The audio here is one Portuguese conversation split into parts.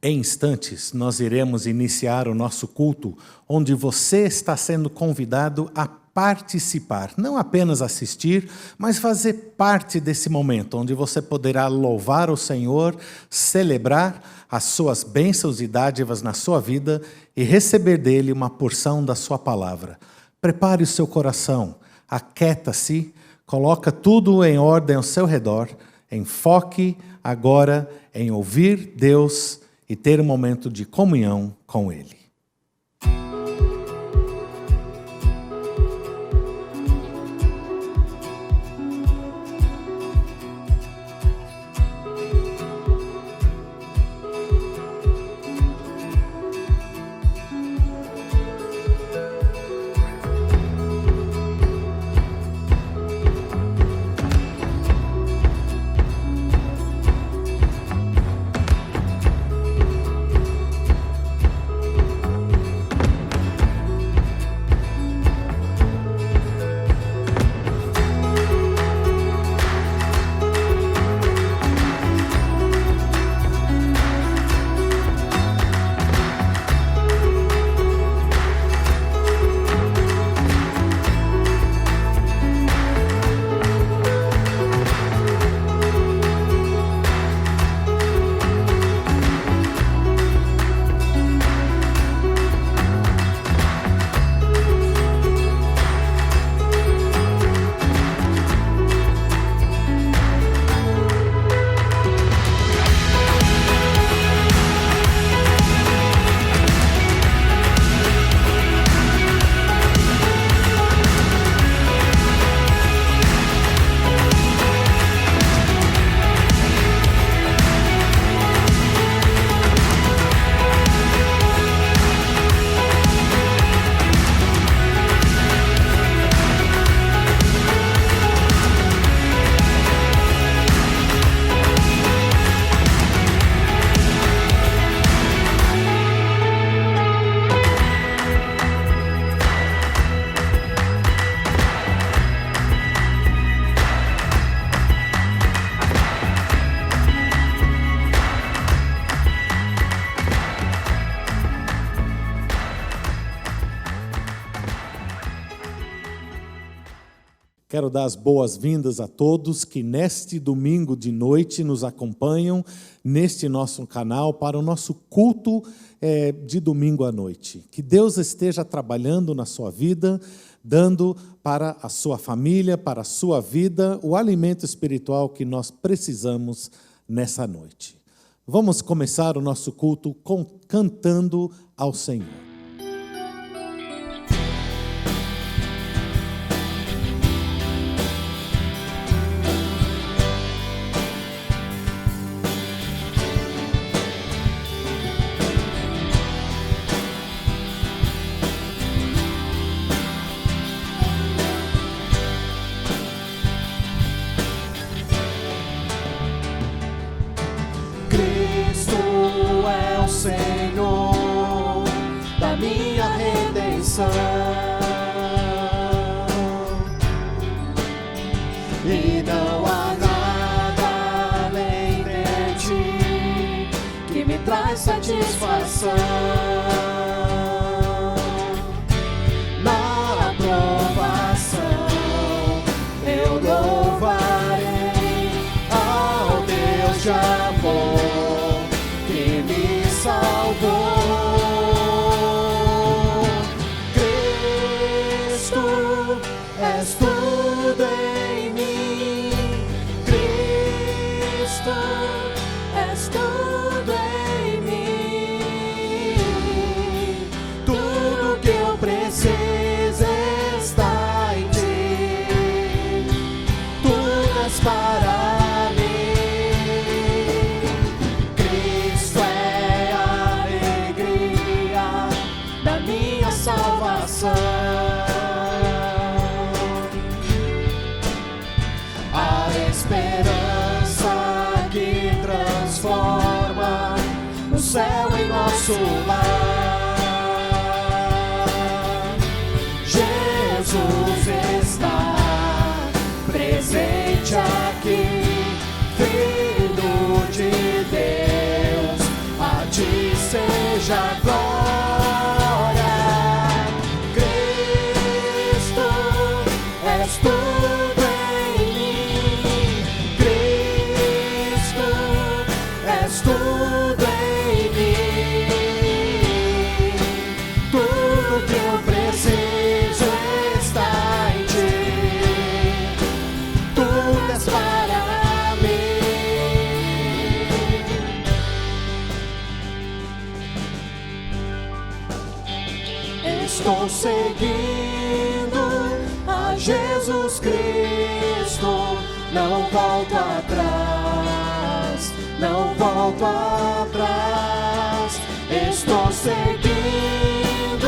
Em instantes, nós iremos iniciar o nosso culto, onde você está sendo convidado a participar, não apenas assistir, mas fazer parte desse momento, onde você poderá louvar o Senhor, celebrar as suas bênçãos e dádivas na sua vida e receber dele uma porção da sua palavra. Prepare o seu coração, aquieta-se, coloca tudo em ordem ao seu redor, enfoque agora em ouvir Deus e ter um momento de comunhão com Ele. Quero dar as boas-vindas a todos que neste domingo de noite nos acompanham neste nosso canal para o nosso culto de domingo à noite. Que Deus esteja trabalhando na sua vida, dando para a sua família, para a sua vida, o alimento espiritual que nós precisamos nessa noite. Vamos começar o nosso culto cantando ao Senhor. E não há nada além de ti que me traz satisfação. Na aprovação eu louvarei ao Deus de amor que me salvou. És tudo em mim, Cristo, és tudo em mim. Tudo que eu preciso está em ti. Tu és para mim. Cristo é a alegria da minha salvação. Esperança que transforma o céu em nosso lar. Jesus está presente aqui, Filho de Deus, a ti seja a glória. Cristo, és tudo em mim. Cristo, és tudo em mim. Tudo que eu preciso está em ti. Tudo és para mim. Estou seguindo a Jesus Cristo, não volto atrás, não volto atrás. Estou seguindo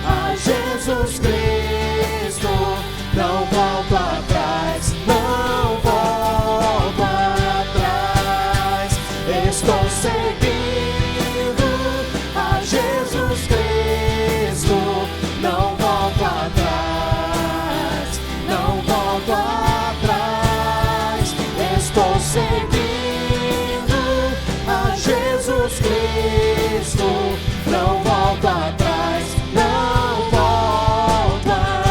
a Jesus Cristo, não volto atrás, não volto atrás. Estou seguindo a Jesus Cristo, não volto atrás, não volto atrás. Estou seguindo a Jesus Cristo, não volto atrás, não volto atrás.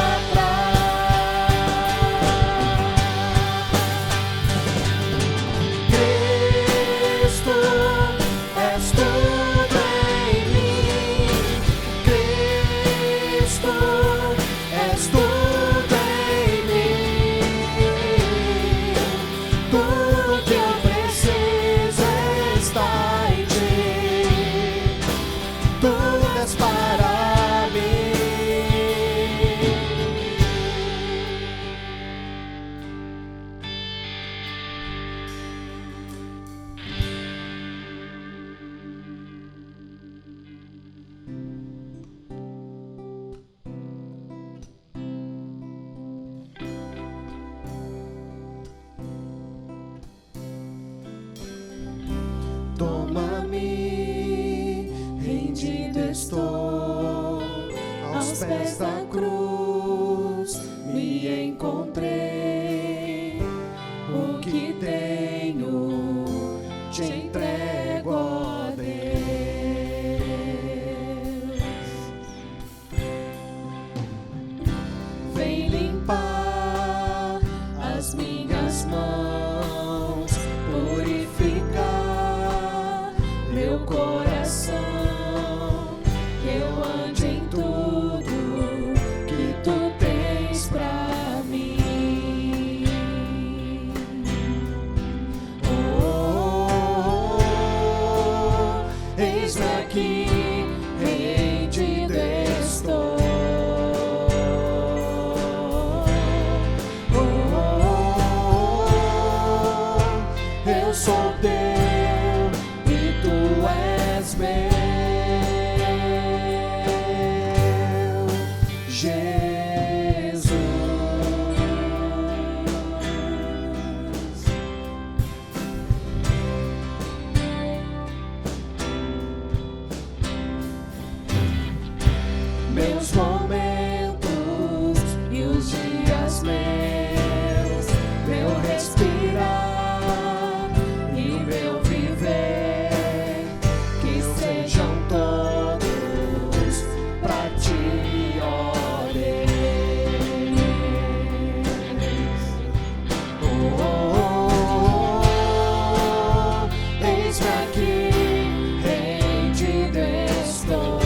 Cristo, és tudo em mim. Cristo, és tudo em mim. Tudo que eu preciso está em ti. Tudo és para mim. Toma-me, rendido estou, aos pés da cruz me encontrei. O que tenho te entrego, ó Deus. Vem limpar as minhas mãos, purificar meu coração, que eu ande em tudo que tu tens pra mim. Oh, eis-me aqui, rendido estou. Eu sou teu e tu és meu, Jesus. Meus momentos e os dias meus, meu respirar e meu viver, que sejam todos pra ti, ó Deus. Eis-me aqui, rendido estou.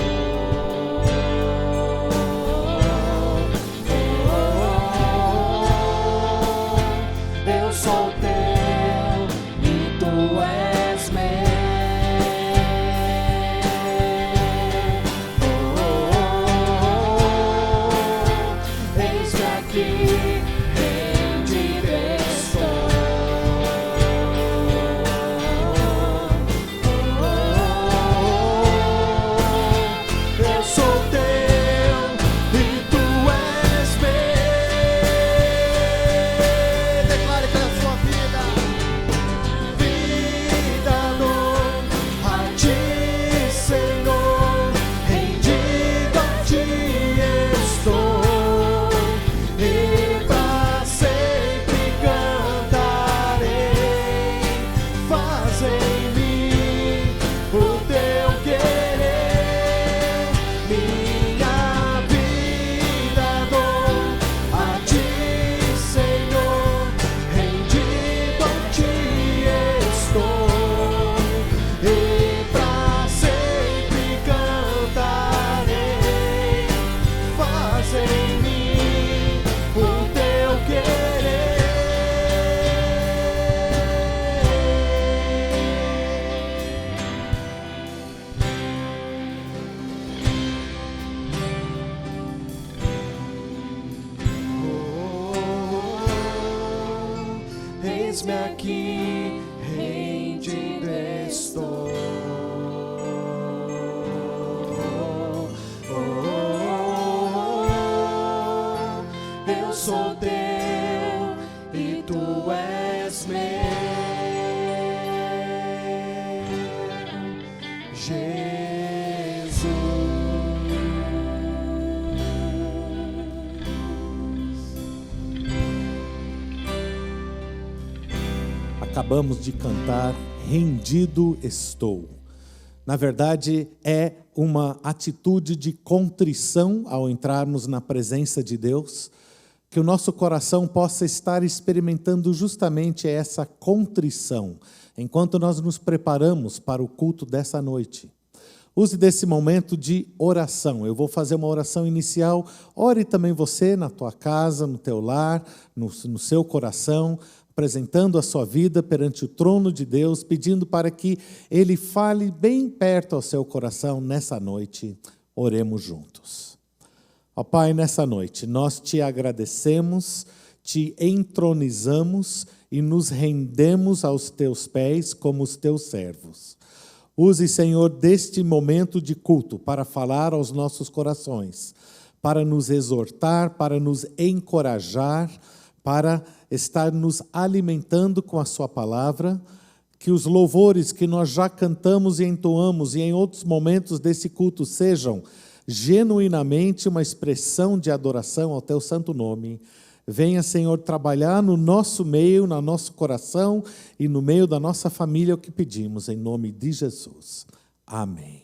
eis-me aqui, rendido estou. Eu sou teu e tu és meu, Jesus. Acabamos de cantar Rendido Estou. Na verdade, é uma atitude de contrição ao entrarmos na presença de Deus, que o nosso coração possa estar experimentando justamente essa contrição, enquanto nós nos preparamos para o culto dessa noite. Use desse momento de oração. Eu vou fazer uma oração inicial. Ore também você na tua casa, no teu lar, no seu coração, apresentando a sua vida perante o trono de Deus, pedindo para que Ele fale bem perto ao seu coração nessa noite. Oremos juntos. Ó Pai, nessa noite, nós te agradecemos, te entronizamos e nos rendemos aos teus pés como os teus servos. Use, Senhor, deste momento de culto para falar aos nossos corações, para nos exortar, para nos encorajar, para estar nos alimentando com a sua palavra, que os louvores que nós já cantamos e entoamos e em outros momentos desse culto sejam genuinamente uma expressão de adoração ao teu santo nome. Venha, Senhor, trabalhar no nosso meio, no nosso coração e no meio da nossa família, o que pedimos, em nome de Jesus. Amém.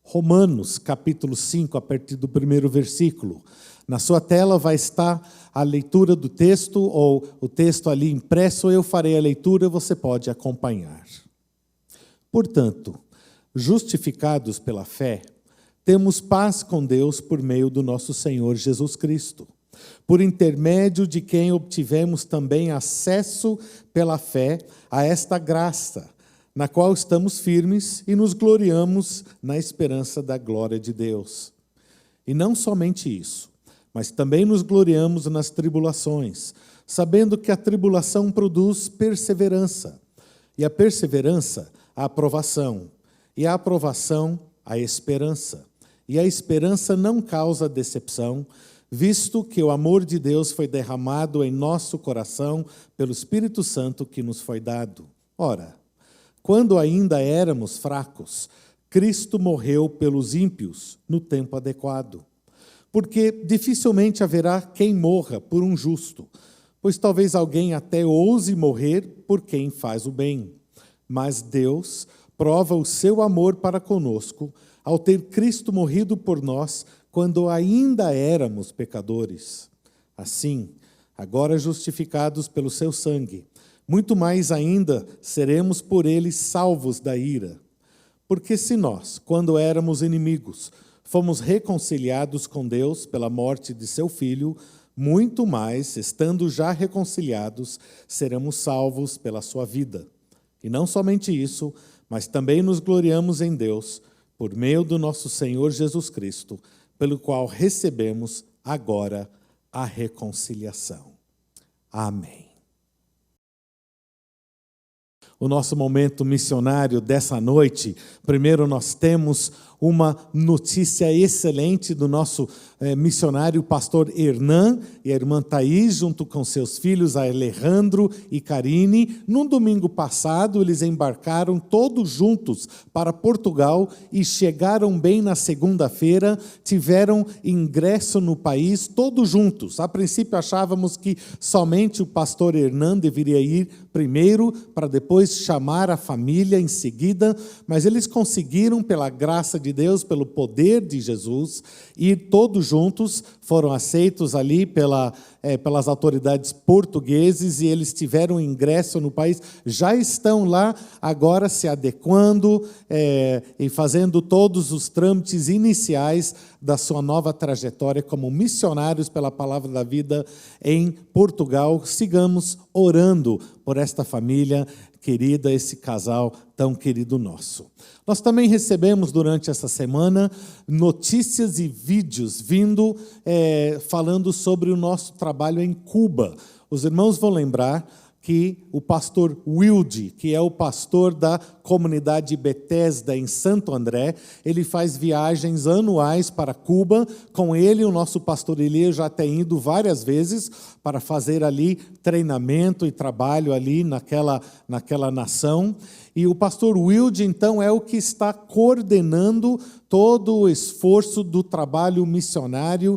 Romanos, capítulo 5, a partir do primeiro versículo. Na sua tela vai estar a leitura do texto, ou o texto ali impresso, eu farei a leitura, você pode acompanhar. Portanto, justificados pela fé, temos paz com Deus por meio do nosso Senhor Jesus Cristo, por intermédio de quem obtivemos também acesso pela fé a esta graça, na qual estamos firmes e nos gloriamos na esperança da glória de Deus. E não somente isso, mas também nos gloriamos nas tribulações, sabendo que a tribulação produz perseverança, e a perseverança, a aprovação, e a aprovação, a esperança. E a esperança não causa decepção, visto que o amor de Deus foi derramado em nosso coração pelo Espírito Santo que nos foi dado. Ora, quando ainda éramos fracos, Cristo morreu pelos ímpios no tempo adequado. Porque dificilmente haverá quem morra por um justo, pois talvez alguém até ouse morrer por quem faz o bem. Mas Deus prova o seu amor para conosco, ao ter Cristo morrido por nós, quando ainda éramos pecadores. Assim, agora justificados pelo seu sangue, muito mais ainda seremos por ele salvos da ira. Porque se nós, quando éramos inimigos, fomos reconciliados com Deus pela morte de seu Filho, muito mais, estando já reconciliados, seremos salvos pela sua vida. E não somente isso, mas também nos gloriamos em Deus, por meio do nosso Senhor Jesus Cristo, pelo qual recebemos agora a reconciliação. Amém. O nosso momento missionário dessa noite, primeiro nós temos uma notícia excelente do nosso missionário pastor Hernan e a irmã Thaís, junto com seus filhos Alejandro e Karine. No domingo passado, eles embarcaram todos juntos para Portugal e chegaram bem na segunda-feira, tiveram ingresso no país todos juntos. A princípio achávamos que somente o pastor Hernan deveria ir primeiro, para depois chamar a família em seguida, mas eles conseguiram, pela graça de Deus, pelo poder de Jesus, ir todos juntos, foram aceitos ali pelas autoridades portugueses e eles tiveram ingresso no país, já estão lá agora se adequando e fazendo todos os trâmites iniciais da sua nova trajetória como missionários pela Palavra da Vida em Portugal. Sigamos orando por esta família querida, esse casal tão querido nosso. Nós também recebemos durante essa semana notícias e vídeos falando sobre o nosso trabalho em Cuba. Os irmãos vão lembrar que o pastor Wilde, que é o pastor da comunidade Bethesda em Santo André, ele faz viagens anuais para Cuba. Com ele, o nosso pastor Elias já tem ido várias vezes para fazer ali treinamento e trabalho ali naquela nação. E o pastor Wilde, então, é o que está coordenando todo o esforço do trabalho missionário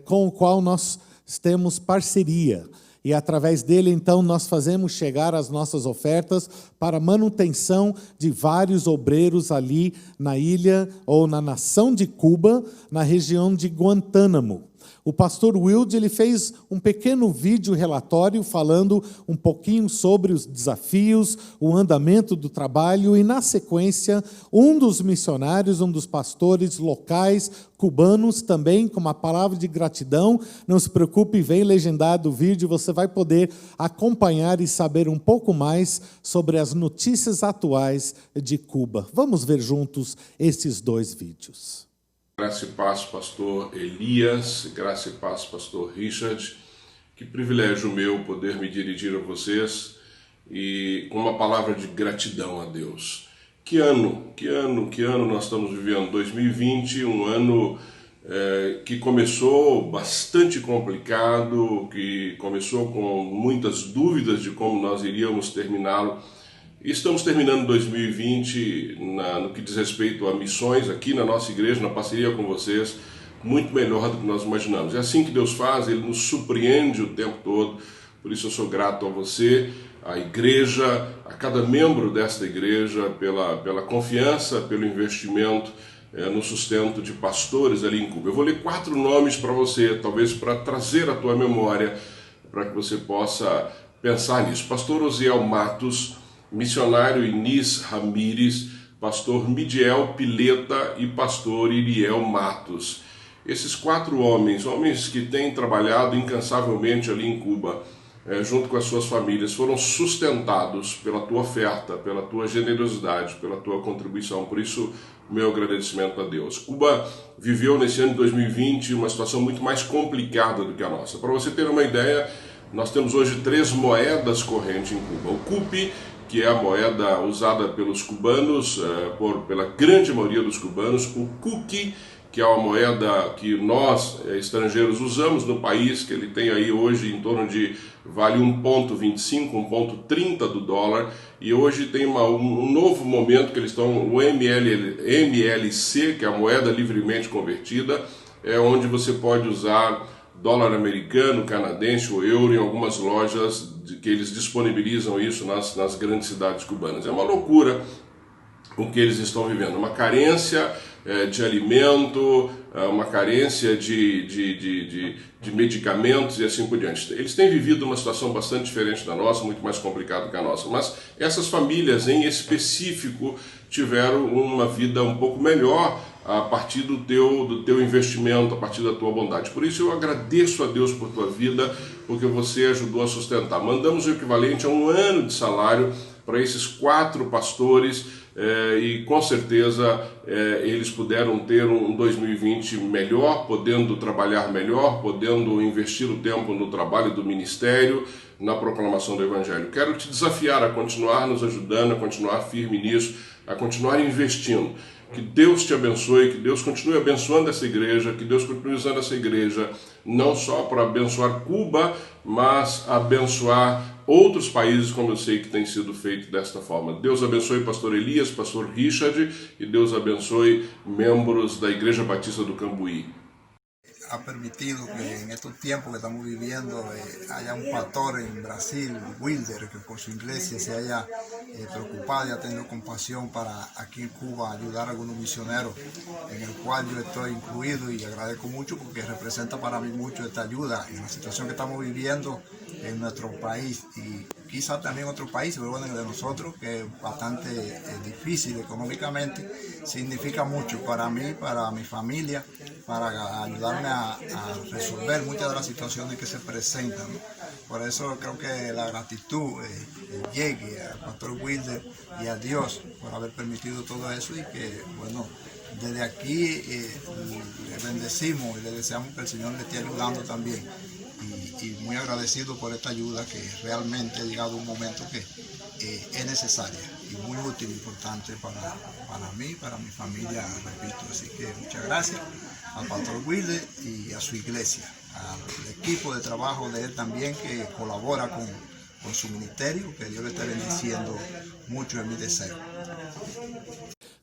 com o qual nós temos parceria. E através dele, então, nós fazemos chegar as nossas ofertas para manutenção de vários obreiros ali na ilha ou na nação de Cuba, na região de Guantánamo. O pastor Wilde, ele fez um pequeno vídeo relatório falando um pouquinho sobre os desafios, o andamento do trabalho e, na sequência, um dos missionários, um dos pastores locais cubanos também, com uma palavra de gratidão. Não se preocupe, vem legendado o vídeo, você vai poder acompanhar e saber um pouco mais sobre as notícias atuais de Cuba. Vamos ver juntos esses dois vídeos. Graça e paz, pastor Elias, graça e paz, pastor Richard. Que privilégio meu poder me dirigir a vocês e com uma palavra de gratidão a Deus. Que ano nós estamos vivendo? 2020, um ano que começou bastante complicado, que começou com muitas dúvidas de como nós iríamos terminá-lo. E estamos terminando 2020 no que diz respeito a missões aqui na nossa igreja, na parceria com vocês, muito melhor do que nós imaginamos. É assim que Deus faz, Ele nos surpreende o tempo todo. Por isso eu sou grato a você, à igreja, a cada membro desta igreja, pela confiança, pelo investimento no sustento de pastores ali em Cuba. Eu vou ler 4 nomes para você, talvez para trazer à tua memória, para que você possa pensar nisso. Pastor Osiel Matos, missionário Inês Ramírez, pastor Midiel Pileta e pastor Iriel Matos. Esses 4 homens que têm trabalhado incansavelmente ali em Cuba, junto com as suas famílias, foram sustentados pela tua oferta, pela tua generosidade, pela tua contribuição. Por isso, o meu agradecimento a Deus. Cuba viveu nesse ano de 2020 uma situação muito mais complicada do que a nossa. Para você ter uma ideia, nós temos hoje 3 moedas correntes em Cuba. O cupi, que é a moeda usada pelos cubanos, pela grande maioria dos cubanos. O cuqui, que é uma moeda que nós, estrangeiros, usamos no país, que ele tem aí hoje em torno de, vale 1,25, 1,30 do dólar, e hoje tem um novo momento que eles estão, o MLC, que é a moeda livremente convertida, é onde você pode usar dólar americano, canadense ou euro em algumas lojas que eles disponibilizam isso nas grandes cidades cubanas. É uma loucura o que eles estão vivendo, uma carência de alimento, uma carência de medicamentos e assim por diante. Eles têm vivido uma situação bastante diferente da nossa, muito mais complicada que a nossa, mas essas famílias em específico tiveram uma vida um pouco melhor a partir do teu investimento, a partir da tua bondade. Por isso eu agradeço a Deus por tua vida, porque você ajudou a sustentar. Mandamos o equivalente a 1 ano de salário para esses 4 pastores e com certeza eles puderam ter um 2020 melhor, podendo trabalhar melhor, podendo investir o tempo no trabalho do ministério, na proclamação do Evangelho. Quero te desafiar a continuar nos ajudando, a continuar firme nisso, a continuar investindo. Que Deus te abençoe, que Deus continue abençoando essa igreja, que Deus continue usando essa igreja não só para abençoar Cuba, mas abençoar outros países, como eu sei que tem sido feito desta forma. Deus abençoe pastor Elias, pastor Richard, e Deus abençoe membros da Igreja Batista do Cambuí. Ha permitido que en estos tiempos que estamos viviendo haya un pastor en Brasil, Wilder, que por su iglesia se haya preocupado y ha tenido compasión para aquí en Cuba ayudar a algunos misioneros, en el cual yo estoy incluido y agradezco mucho porque representa para mí mucho esta ayuda en la situación que estamos viviendo en nuestro país y quizá también otros países, pero bueno, de nosotros, que es bastante difícil económicamente, significa mucho para mí, para mi familia, para ayudarme a resolver muchas de las situaciones que se presentan, ¿no? Por eso creo que la gratitud llegue al pastor Wilder y a Dios por haber permitido todo eso y que, bueno, desde aquí le bendecimos y le deseamos que el Señor le esté ayudando también y muy agradecido por esta ayuda que realmente ha llegado un momento que es necesaria y muy útil, importante para mí, para mi familia, repito. Así que muchas gracias al pastor Wilder y a su iglesia, al equipo de trabajo de él también que colabora con su ministerio, que Dios le está bendiciendo mucho, en mi deseo.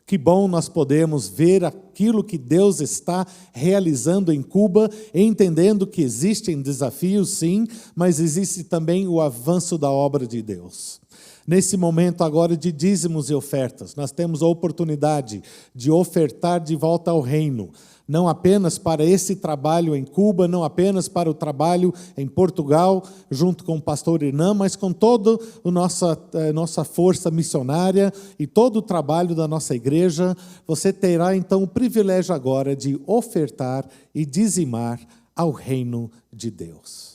Que bom nós podemos ver aquilo que Deus está realizando em Cuba, entendendo que existem desafios, sim, mas existe também o avanço da obra de Deus. Nesse momento agora de dízimos e ofertas, nós temos a oportunidade de ofertar de volta ao reino, não apenas para esse trabalho em Cuba, não apenas para o trabalho em Portugal, junto com o pastor Irnã, mas com toda a nossa força missionária e todo o trabalho da nossa igreja. Você terá então o privilégio agora de ofertar e dizimar ao reino de Deus.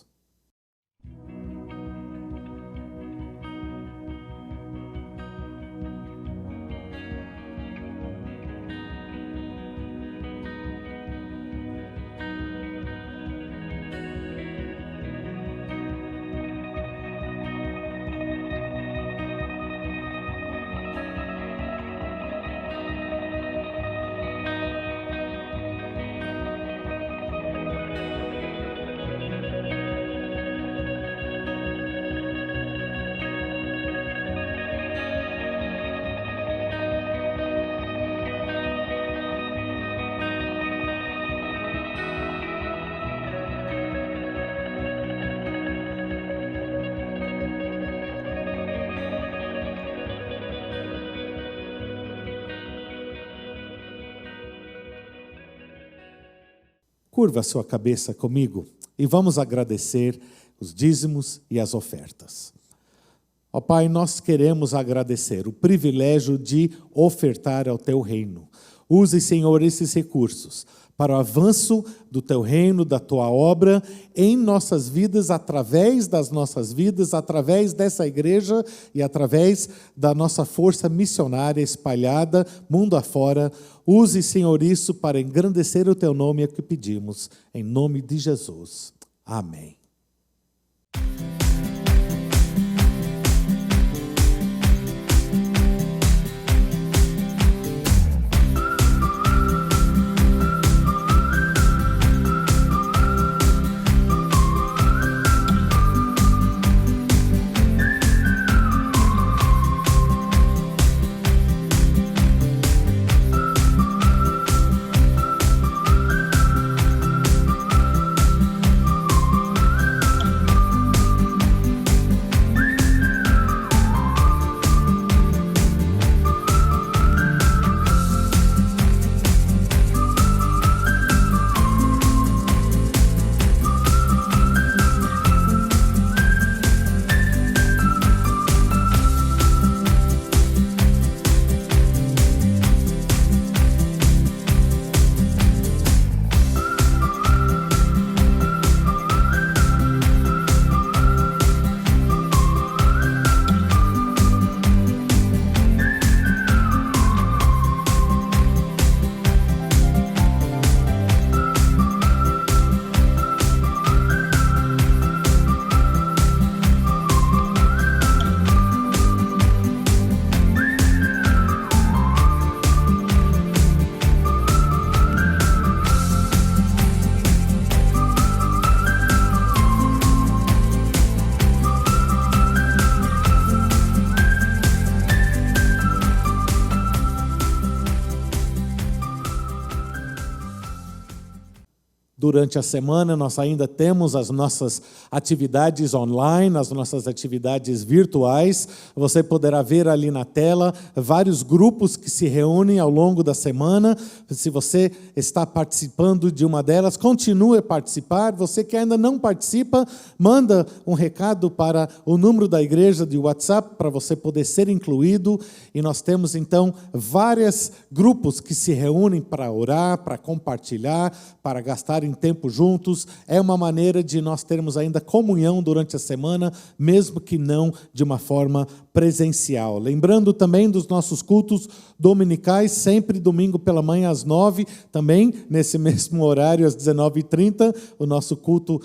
Curva a sua cabeça comigo e vamos agradecer os dízimos e as ofertas. Ó Pai, nós queremos agradecer o privilégio de ofertar ao Teu reino. Use, Senhor, esses recursos para o avanço do Teu reino, da Tua obra, em nossas vidas, através das nossas vidas, através dessa igreja e através da nossa força missionária espalhada mundo afora. Use, Senhor, isso para engrandecer o Teu nome, é o que pedimos, em nome de Jesus. Amém. Durante a semana, nós ainda temos as nossas atividades online, as nossas atividades virtuais. Você poderá ver ali na tela vários grupos que se reúnem ao longo da semana. Se você está participando de uma delas, continue a participar. Você que ainda não participa, manda um recado para o número da igreja de WhatsApp para você poder ser incluído. E nós temos, então, vários grupos que se reúnem para orar, para compartilhar, para gastar em tempo juntos. É uma maneira de nós termos ainda comunhão durante a semana, mesmo que não de uma forma presencial. Lembrando também dos nossos cultos dominicais, sempre domingo pela manhã às 9, também nesse mesmo horário às 19h30, o nosso culto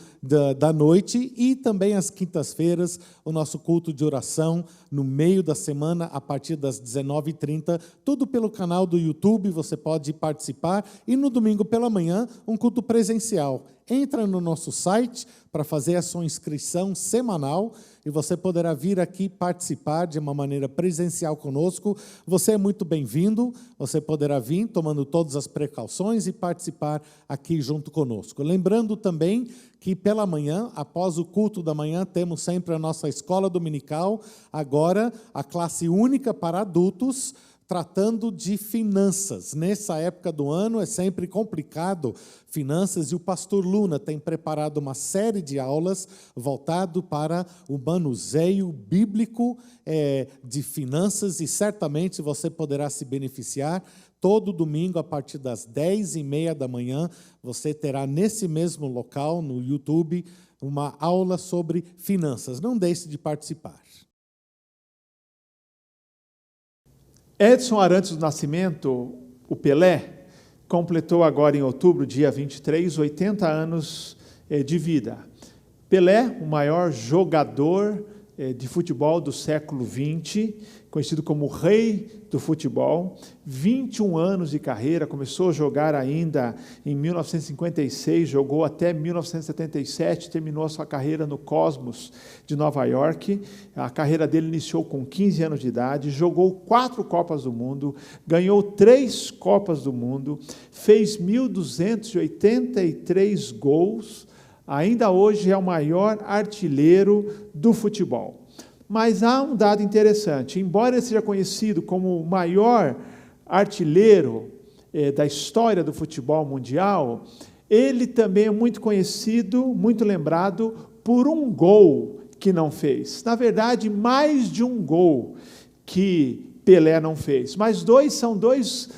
da noite, e também às quintas-feiras, o nosso culto de oração no meio da semana, a partir das 19h30, tudo pelo canal do YouTube, você pode participar, e no domingo pela manhã, um culto presencial. Entra no nosso site para fazer a sua inscrição semanal e você poderá vir aqui participar de uma maneira presencial conosco. Você é muito bem-vindo, você poderá vir tomando todas as precauções e participar aqui junto conosco. Lembrando também que pela manhã, após o culto da manhã, temos sempre a nossa escola dominical, agora a classe única para adultos, tratando de finanças. Nessa época do ano é sempre complicado finanças, e o pastor Luna tem preparado uma série de aulas voltado para o manuseio bíblico de finanças, e certamente você poderá se beneficiar. Todo domingo, a partir das 10h30 da manhã, você terá nesse mesmo local, no YouTube, uma aula sobre finanças. Não deixe de participar. Edson Arantes do Nascimento, o Pelé, completou agora em outubro, dia 23, 80 anos de vida. Pelé, o maior jogador de futebol do século XX, conhecido como o rei do futebol, 21 anos de carreira, começou a jogar ainda em 1956, jogou até 1977, terminou a sua carreira no Cosmos de Nova York. A carreira dele iniciou com 15 anos de idade, jogou 4 Copas do Mundo, ganhou 3 Copas do Mundo, fez 1.283 gols, ainda hoje é o maior artilheiro do futebol. Mas há um dado interessante: embora ele seja conhecido como o maior artilheiro da história do futebol mundial, ele também é muito conhecido, muito lembrado, por um gol que não fez. Na verdade, mais de um gol que Pelé não fez. Mas são dois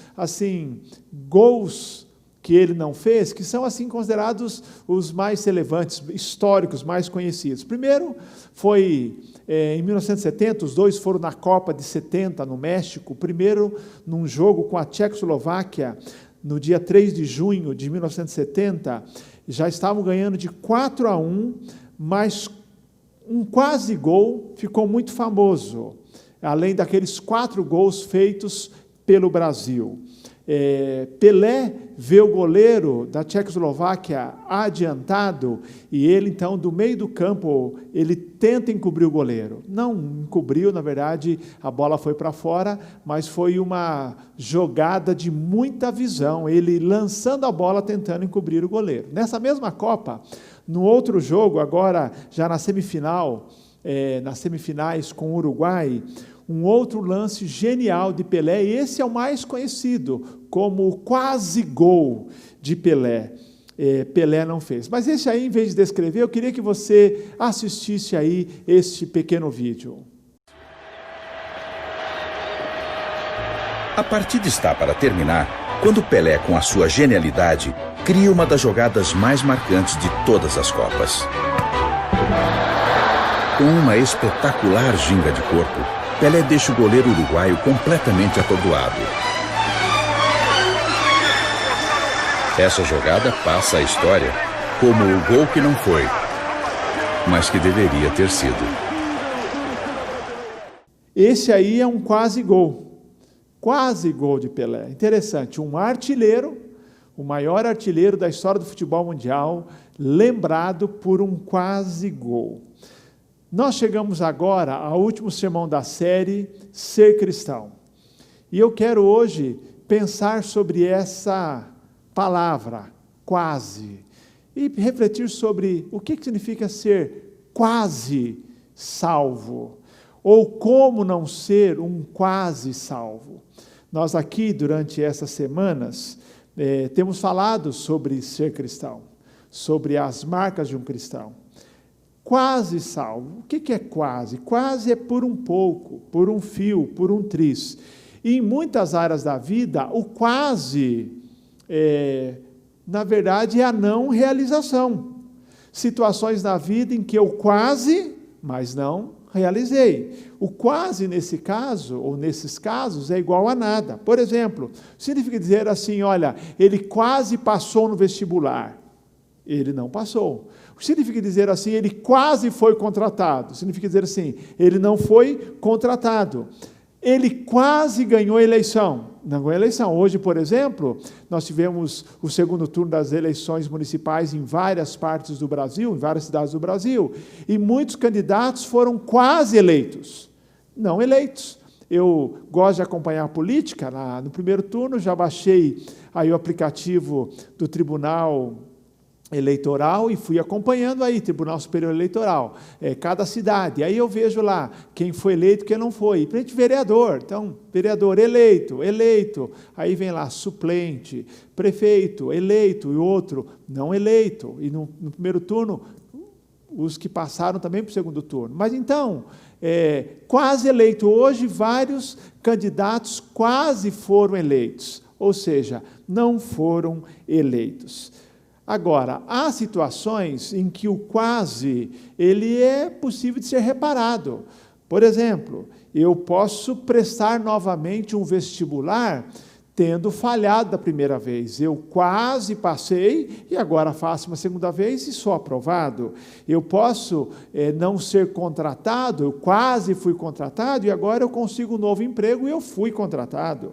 gols que ele não fez, que são assim considerados os mais relevantes, históricos, mais conhecidos. Primeiro foi em 1970, os dois foram na Copa de 70, no México, o primeiro num jogo com a Tchecoslováquia, no dia 3 de junho de 1970, já estavam ganhando de 4-1, mas um quase gol ficou muito famoso, além daqueles 4 gols feitos pelo Brasil. Pelé vê o goleiro da Tchecoslováquia adiantado e ele, então, do meio do campo, ele tenta encobrir o goleiro. Não encobriu, na verdade, a bola foi para fora, mas foi uma jogada de muita visão, ele lançando a bola, tentando encobrir o goleiro. Nessa mesma Copa, no outro jogo, agora já na semifinal, nas semifinais com o Uruguai, um outro lance genial de Pelé, e esse é o mais conhecido como o quase gol de Pelé. Pelé não fez. Mas esse aí, em vez de descrever, eu queria que você assistisse aí este pequeno vídeo. A partida está para terminar quando Pelé, com a sua genialidade, cria uma das jogadas mais marcantes de todas as Copas. Com uma espetacular ginga de corpo, Pelé deixa o goleiro uruguaio completamente atordoado. Essa jogada passa à história como o gol que não foi, mas que deveria ter sido. Esse aí é um quase gol de Pelé. Interessante, um artilheiro, o maior artilheiro da história do futebol mundial, lembrado por um quase gol. Nós chegamos agora ao último sermão da série, Ser Cristão. E eu quero hoje pensar sobre essa palavra, quase, e refletir sobre o que significa ser quase salvo, ou como não ser um quase salvo. Nós aqui, durante essas semanas, temos falado sobre ser cristão, sobre as marcas de um cristão. Quase salvo. O que é quase? Quase é por um pouco, por um fio, por um triz. E em muitas áreas da vida, o quase, na verdade, é a não realização. Situações na vida em que eu quase, mas não, realizei. O quase nesse caso, ou nesses casos, é igual a nada. Por exemplo, significa dizer assim, olha, ele quase passou no vestibular. Ele não passou. Significa dizer assim, ele quase foi contratado. Significa dizer assim, ele não foi contratado. Ele quase ganhou a eleição. Não ganhou a eleição. Hoje, por exemplo, nós tivemos o segundo turno das eleições municipais em várias partes do Brasil, em várias cidades do Brasil, e muitos candidatos foram quase eleitos, não eleitos. Eu gosto de acompanhar a política. No primeiro turno, já baixei aí o aplicativo do Tribunal Eleitoral e fui acompanhando aí, Tribunal Superior Eleitoral, cada cidade. Aí eu vejo lá quem foi eleito, quem não foi. E para gente, vereador. Então, vereador eleito. Aí vem lá, suplente, prefeito, eleito, e outro não eleito. E no primeiro turno, os que passaram também para o segundo turno. Mas então, quase eleito. Hoje, vários candidatos quase foram eleitos. Ou seja, não foram eleitos. Agora, há situações em que o quase, ele é possível de ser reparado. Por exemplo, eu posso prestar novamente um vestibular tendo falhado da primeira vez. Eu quase passei e agora faço uma segunda vez e sou aprovado. Eu posso não ser contratado, eu quase fui contratado e agora eu consigo um novo emprego e eu fui contratado.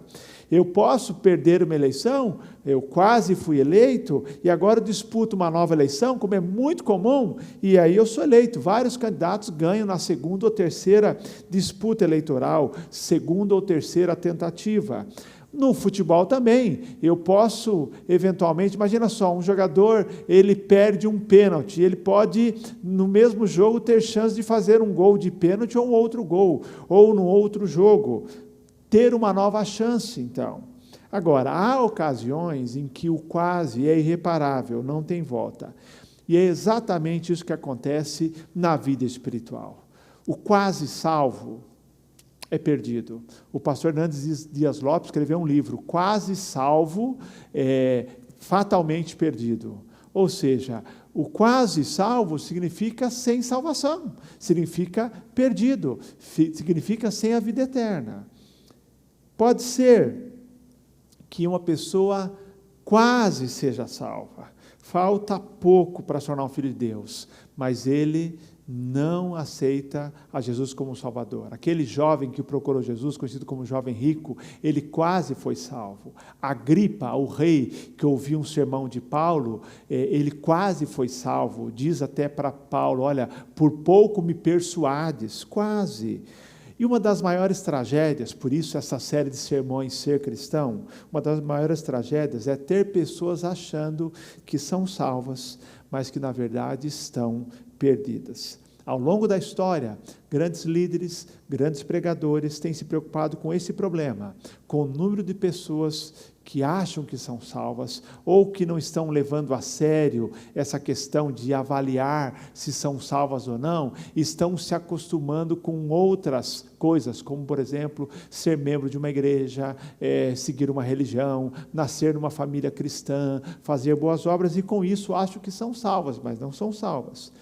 Eu posso perder uma eleição, eu quase fui eleito, e agora eu disputo uma nova eleição, como é muito comum, e aí eu sou eleito. Vários candidatos ganham na segunda ou terceira disputa eleitoral, segunda ou terceira tentativa. No futebol também, eu posso, eventualmente, imagina só, um jogador, ele perde um pênalti, ele pode, no mesmo jogo, ter chance de fazer um gol de pênalti ou um outro gol, ou num outro jogo. Ter uma nova chance, então. Agora, há ocasiões em que o quase é irreparável, não tem volta. E é exatamente isso que acontece na vida espiritual. O quase salvo é perdido. O pastor Hernandes Dias Lopes escreveu um livro, Quase Salvo, Fatalmente Perdido. Ou seja, o quase salvo significa sem salvação, significa perdido, significa sem a vida eterna. Pode ser que uma pessoa quase seja salva, falta pouco para se tornar um filho de Deus, mas ele não aceita a Jesus como Salvador. Aquele jovem que procurou Jesus, conhecido como jovem rico, ele quase foi salvo. Agripa, o rei que ouviu um sermão de Paulo, ele quase foi salvo. Diz até para Paulo, olha, por pouco me persuades, quase. E uma das maiores tragédias, por isso essa série de sermões Ser Cristão, uma das maiores tragédias é ter pessoas achando que são salvas, mas que na verdade estão perdidas. Ao longo da história, grandes líderes, grandes pregadores têm se preocupado com esse problema, com o número de pessoas que acham que são salvas ou que não estão levando a sério essa questão de avaliar se são salvas ou não, estão se acostumando com outras coisas, como, por exemplo, ser membro de uma igreja, seguir uma religião, nascer numa família cristã, fazer boas obras, e com isso acham que são salvas, mas não são salvas.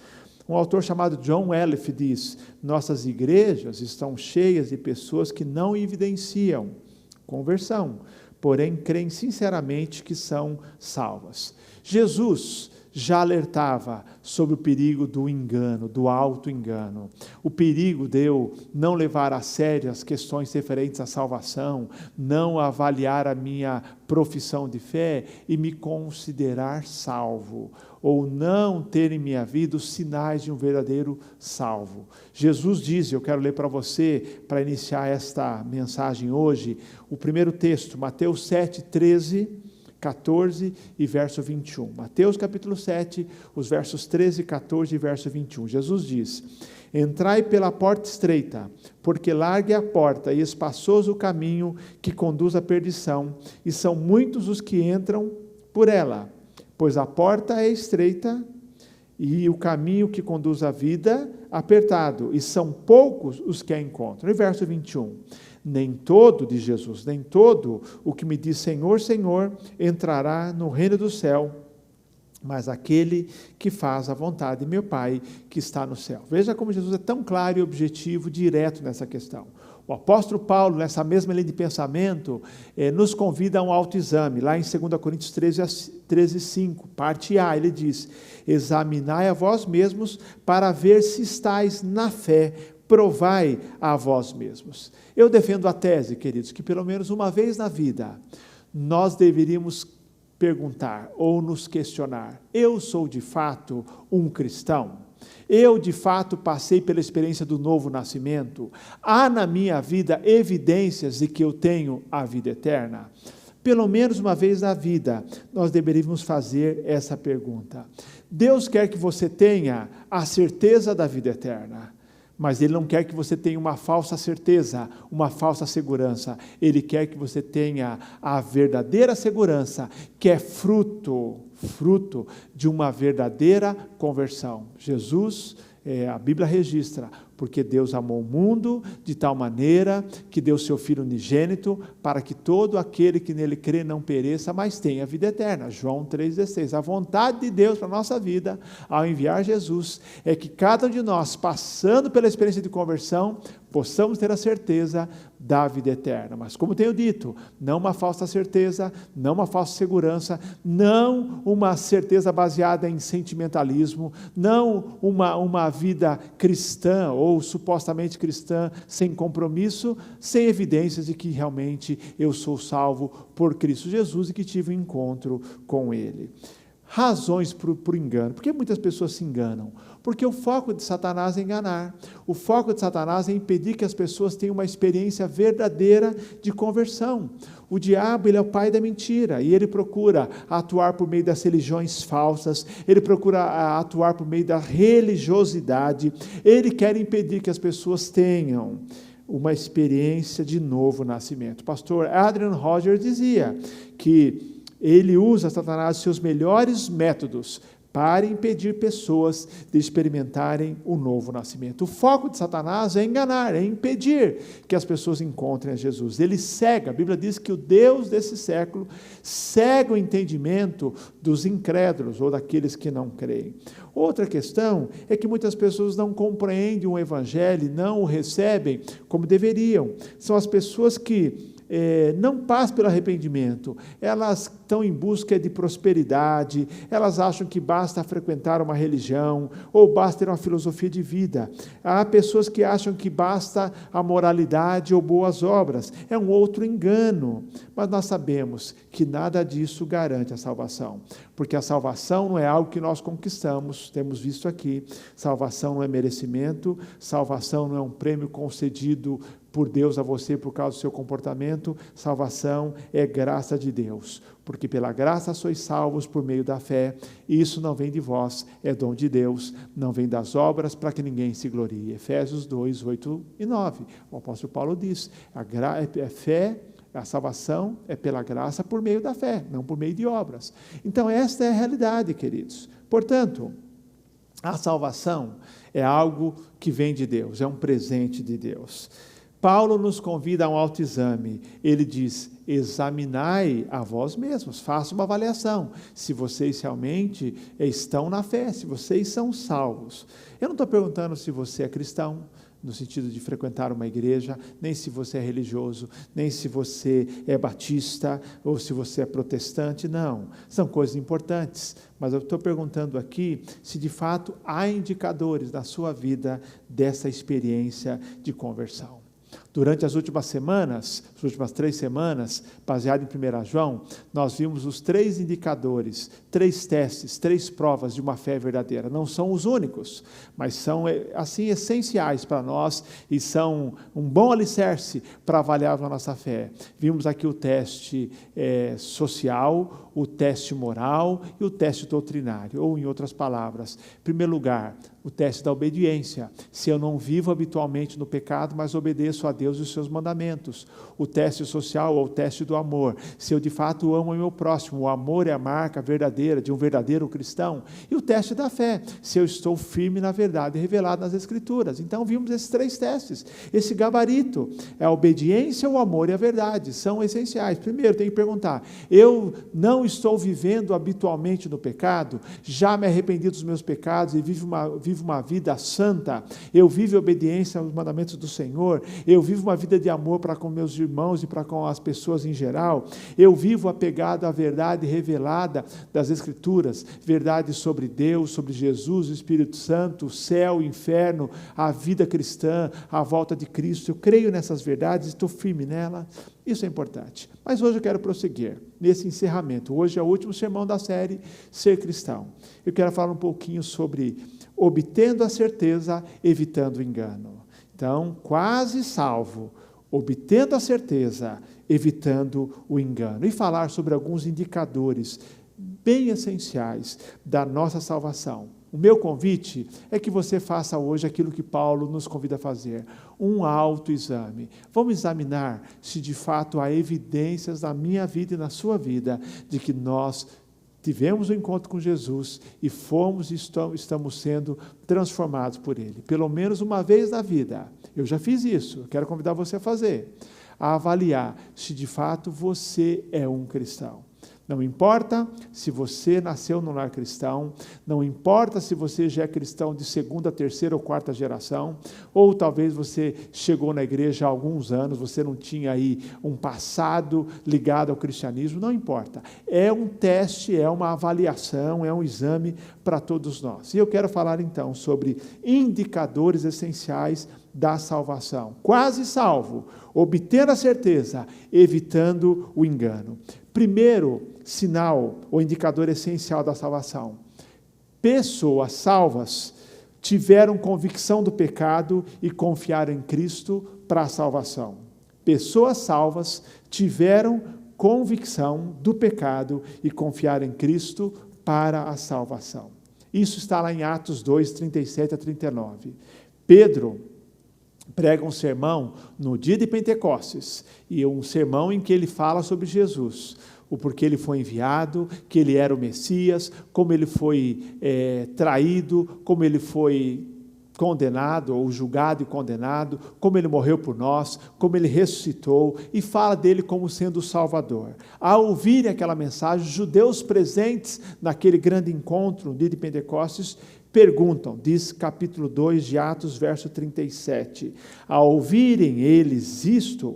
Um autor chamado John Elliff diz, nossas igrejas estão cheias de pessoas que não evidenciam conversão, porém creem sinceramente que são salvas. Jesus já alertava sobre o perigo do engano, do auto-engano, o perigo de eu não levar a sério as questões referentes à salvação, não avaliar a minha profissão de fé e me considerar salvo, ou não ter em minha vida os sinais de um verdadeiro salvo. Jesus diz, eu quero ler para você, para iniciar esta mensagem hoje, o primeiro texto, Mateus 7, 13, 14 e verso 21. Mateus capítulo 7, os versos 13, 14 e verso 21. Jesus diz, entrai pela porta estreita, porque larga é a porta e espaçoso o caminho que conduz à perdição, e são muitos os que entram por ela. Pois a porta é estreita e o caminho que conduz à vida apertado, e são poucos os que a encontram. E verso 21. Nem todo, diz Jesus, nem todo o que me diz Senhor, Senhor, entrará no reino do céu, mas aquele que faz a vontade de meu Pai que está no céu. Veja como Jesus é tão claro e objetivo, direto nessa questão. O apóstolo Paulo, nessa mesma linha de pensamento, nos convida a um autoexame. Lá em 2 Coríntios 13:5, parte A, ele diz: examinai a vós mesmos para ver se estáis na fé, provai a vós mesmos. Eu defendo a tese, queridos, que pelo menos uma vez na vida, nós deveríamos perguntar ou nos questionar: eu sou de fato um cristão? Eu de fato passei pela experiência do novo nascimento? Há na minha vida evidências de que eu tenho a vida eterna? Pelo menos uma vez na vida, nós deveríamos fazer essa pergunta. Deus quer que você tenha a certeza da vida eterna, mas Ele não quer que você tenha uma falsa certeza, uma falsa segurança. Ele quer que você tenha a verdadeira segurança, que é fruto de uma verdadeira conversão. Jesus, a Bíblia registra, porque Deus amou o mundo de tal maneira que deu seu Filho unigênito para que todo aquele que nele crê não pereça, mas tenha vida eterna. João 3,16. A vontade de Deus para a nossa vida, ao enviar Jesus, é que cada um de nós, passando pela experiência de conversão, possamos ter a certeza da vida eterna. Mas, como tenho dito, não uma falsa certeza, não uma falsa segurança, não uma certeza baseada em sentimentalismo, não uma vida cristã ou supostamente cristã sem compromisso, sem evidências de que realmente eu sou salvo por Cristo Jesus e que tive um encontro com Ele. Razões para o engano. Por que muitas pessoas se enganam? Porque o foco de Satanás é enganar. O foco de Satanás é impedir que as pessoas tenham uma experiência verdadeira de conversão. O diabo, ele é o pai da mentira, e ele procura atuar por meio das religiões falsas, ele procura atuar por meio da religiosidade, ele quer impedir que as pessoas tenham uma experiência de novo nascimento. O pastor Adrian Rogers dizia que ele usa, Satanás, seus melhores métodos para impedir pessoas de experimentarem o novo nascimento. O foco de Satanás é enganar, é impedir que as pessoas encontrem a Jesus. Ele cega, a Bíblia diz que o Deus desse século cega o entendimento dos incrédulos ou daqueles que não creem. Outra questão é que muitas pessoas não compreendem o Evangelho, não o recebem como deveriam. São as pessoas que não passam pelo arrependimento, elas estão em busca de prosperidade, elas acham que basta frequentar uma religião, ou basta ter uma filosofia de vida. Há pessoas que acham que basta a moralidade ou boas obras, é um outro engano, mas nós sabemos que nada disso garante a salvação, porque a salvação não é algo que nós conquistamos, temos visto aqui, salvação não é merecimento, salvação não é um prêmio concedido por Deus a você por causa do seu comportamento, salvação é graça de Deus, porque pela graça sois salvos por meio da fé, e isso não vem de vós, é dom de Deus, não vem das obras para que ninguém se glorie. Efésios 2, 8 e 9, o apóstolo Paulo diz, a salvação é pela graça por meio da fé, não por meio de obras. Então esta é a realidade, queridos. Portanto, a salvação é algo que vem de Deus, é um presente de Deus. Paulo nos convida a um autoexame. Ele diz, examinai a vós mesmos, faça uma avaliação, se vocês realmente estão na fé, se vocês são salvos. Eu não estou perguntando se você é cristão, no sentido de frequentar uma igreja, nem se você é religioso, nem se você é batista, ou se você é protestante, não. São coisas importantes, mas eu estou perguntando aqui se de fato há indicadores na sua vida dessa experiência de conversão. Durante as últimas 3 semanas, baseado em 1 João, nós vimos os 3 indicadores, 3 testes, 3 provas de uma fé verdadeira. Não são os únicos, mas são, assim, essenciais para nós e são um bom alicerce para avaliar a nossa fé. Vimos aqui o teste social, o teste moral e o teste doutrinário, ou em outras palavras, em primeiro lugar, o teste da obediência. Se eu não vivo habitualmente no pecado, mas obedeço a Deus e os seus mandamentos. O teste social ou o teste do amor. Se eu de fato amo o meu próximo. O amor é a marca verdadeira de um verdadeiro cristão. E o teste da fé. Se eu estou firme na verdade revelada nas Escrituras. Então vimos esses 3 testes. Esse gabarito é a obediência, o amor e a verdade. São essenciais. Primeiro, tem que perguntar, eu não estou vivendo habitualmente no pecado? Já me arrependi dos meus pecados e vivo uma vida santa? Eu vivo obediência aos mandamentos do Senhor? Eu vivo uma vida de amor para com meus irmãos e para com as pessoas em geral? Eu vivo apegado à verdade revelada das Escrituras, verdade sobre Deus, sobre Jesus, o Espírito Santo, o céu, o inferno, a vida cristã, a volta de Cristo? Eu creio nessas verdades, estou firme nela. Isso é importante. Mas hoje eu quero prosseguir nesse encerramento. Hoje é o último sermão da série Ser Cristão. Eu quero falar um pouquinho sobre obtendo a certeza, evitando o engano. Então, quase salvo, obtendo a certeza, evitando o engano. E falar sobre alguns indicadores bem essenciais da nossa salvação. O meu convite é que você faça hoje aquilo que Paulo nos convida a fazer, um autoexame. Vamos examinar se de fato há evidências na minha vida e na sua vida de que nós tivemos um encontro com Jesus e estamos sendo transformados por Ele. Pelo menos uma vez na vida. Eu já fiz isso, eu quero convidar você a fazer. A avaliar se de fato você é um cristão. Não importa se você nasceu num lar cristão, não importa se você já é cristão de 2ª, 3ª ou 4ª geração, ou talvez você chegou na igreja há alguns anos, você não tinha aí um passado ligado ao cristianismo, não importa. É um teste, é uma avaliação, é um exame para todos nós. E eu quero falar então sobre indicadores essenciais da salvação. Quase salvo, obter a certeza, evitando o engano. Primeiro sinal ou indicador essencial da salvação. Pessoas salvas tiveram convicção do pecado e confiaram em Cristo para a salvação. Pessoas salvas tiveram convicção do pecado e confiaram em Cristo para a salvação. Isso está lá em Atos 2, 37 a 39. Pedro prega um sermão no dia de Pentecostes, e um sermão em que ele fala sobre Jesus, o porquê ele foi enviado, que ele era o Messias, como ele foi traído, como ele foi condenado, ou julgado e condenado, como ele morreu por nós, como ele ressuscitou, e fala dele como sendo o Salvador. Ao ouvirem aquela mensagem, os judeus presentes naquele grande encontro, no dia de Pentecostes, perguntam, diz capítulo 2 de Atos, verso 37, ao ouvirem isto,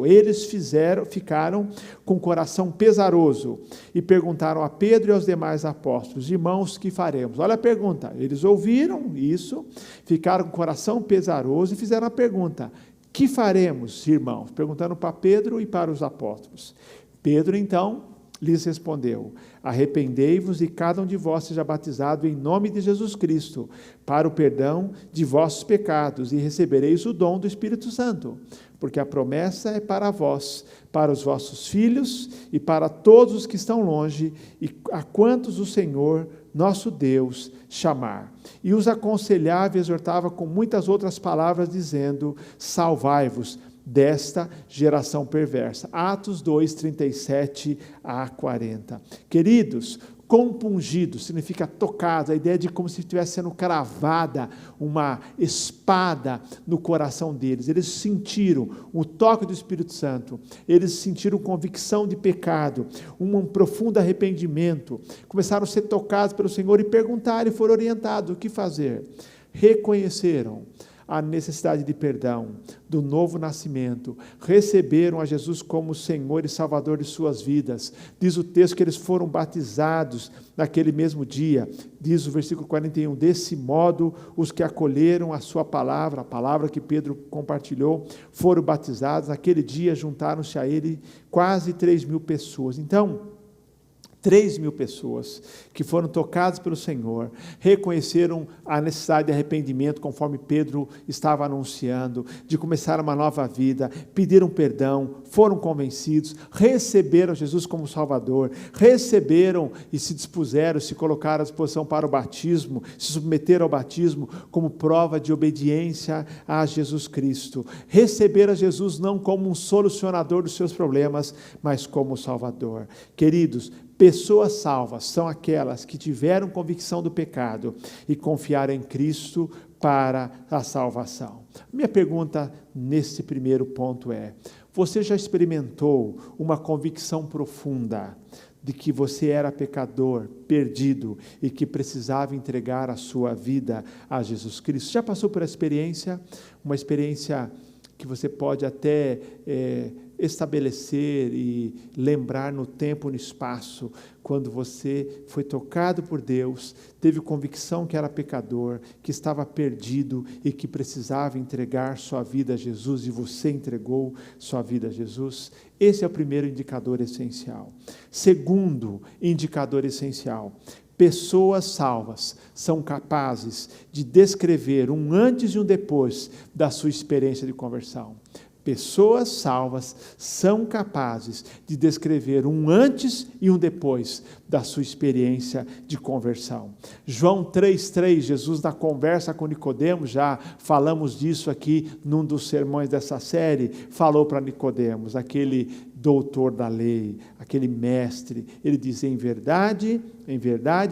eles ficaram com o coração pesaroso e perguntaram a Pedro e aos demais apóstolos, irmãos, que faremos? Olha a pergunta, eles ouviram isso, ficaram com o coração pesaroso e fizeram a pergunta, que faremos, irmãos? Perguntando para Pedro e para os apóstolos. Pedro, então, lhes respondeu, arrependei-vos e cada um de vós seja batizado em nome de Jesus Cristo, para o perdão de vossos pecados, e recebereis o dom do Espírito Santo, porque a promessa é para vós, para os vossos filhos e para todos os que estão longe, e a quantos o Senhor, nosso Deus, chamar. E os aconselhava e exortava com muitas outras palavras, dizendo, salvai-vos desta geração perversa. Atos 2, 37 a 40. Queridos, compungido significa tocado, a ideia de como se estivesse sendo cravada uma espada no coração deles. Eles sentiram o toque do Espírito Santo, eles sentiram convicção de pecado, um profundo arrependimento, começaram a ser tocados pelo Senhor e perguntaram e foram orientados o que fazer. Reconheceram a necessidade de perdão, do novo nascimento, receberam a Jesus como Senhor e Salvador de suas vidas. Diz o texto que eles foram batizados naquele mesmo dia, diz o versículo 41, desse modo os que acolheram a sua palavra, a palavra que Pedro compartilhou, foram batizados, naquele dia juntaram-se a ele quase 3.000 pessoas. Então, 3.000 pessoas que foram tocadas pelo Senhor, reconheceram a necessidade de arrependimento, conforme Pedro estava anunciando, de começar uma nova vida, pediram perdão, foram convencidos, receberam Jesus como Salvador, receberam e se dispuseram, se colocaram à disposição para o batismo, se submeteram ao batismo como prova de obediência a Jesus Cristo. Receberam Jesus não como um solucionador dos seus problemas, mas como Salvador. Queridos, pessoas salvas são aquelas que tiveram convicção do pecado e confiaram em Cristo para a salvação. Minha pergunta nesse primeiro ponto é: você já experimentou uma convicção profunda de que você era pecador, perdido e que precisava entregar a sua vida a Jesus Cristo? Já passou por experiência? Uma experiência que você pode até estabelecer e lembrar no tempo e no espaço, quando você foi tocado por Deus, teve convicção que era pecador, que estava perdido e que precisava entregar sua vida a Jesus, e você entregou sua vida a Jesus. Esse é o primeiro indicador essencial. Segundo indicador essencial: pessoas salvas são capazes de descrever um antes e um depois da sua experiência de conversão. Pessoas salvas são capazes de descrever um antes e um depois da sua experiência de conversão. João 3,3, Jesus na conversa com Nicodemos, já falamos disso aqui num dos sermões dessa série, falou para Nicodemos, aquele doutor da lei, aquele mestre, ele diz: em verdade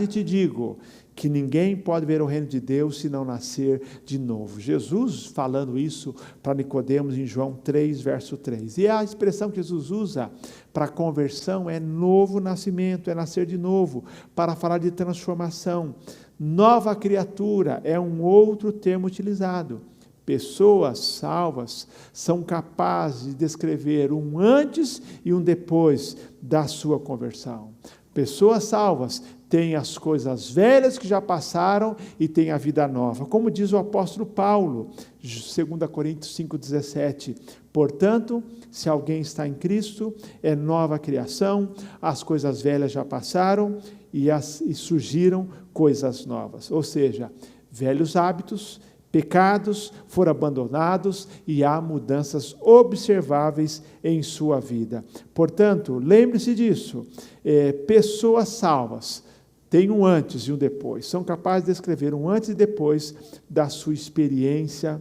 te digo, que ninguém pode ver o reino de Deus se não nascer de novo. Jesus falando isso para Nicodemos em João 3, verso 3. E a expressão que Jesus usa para conversão é novo nascimento, é nascer de novo, para falar de transformação. Nova criatura é um outro termo utilizado. Pessoas salvas são capazes de descrever um antes e um depois da sua conversão. Pessoas salvas têm as coisas velhas que já passaram e têm a vida nova. Como diz o apóstolo Paulo, 2 Coríntios 5,17. Portanto, se alguém está em Cristo, é nova criação, as coisas velhas já passaram e surgiram coisas novas. Ou seja, velhos hábitos, pecados foram abandonados e há mudanças observáveis em sua vida. Portanto, lembre-se disso, pessoas salvas têm um antes e um depois, são capazes de descrever um antes e depois da sua experiência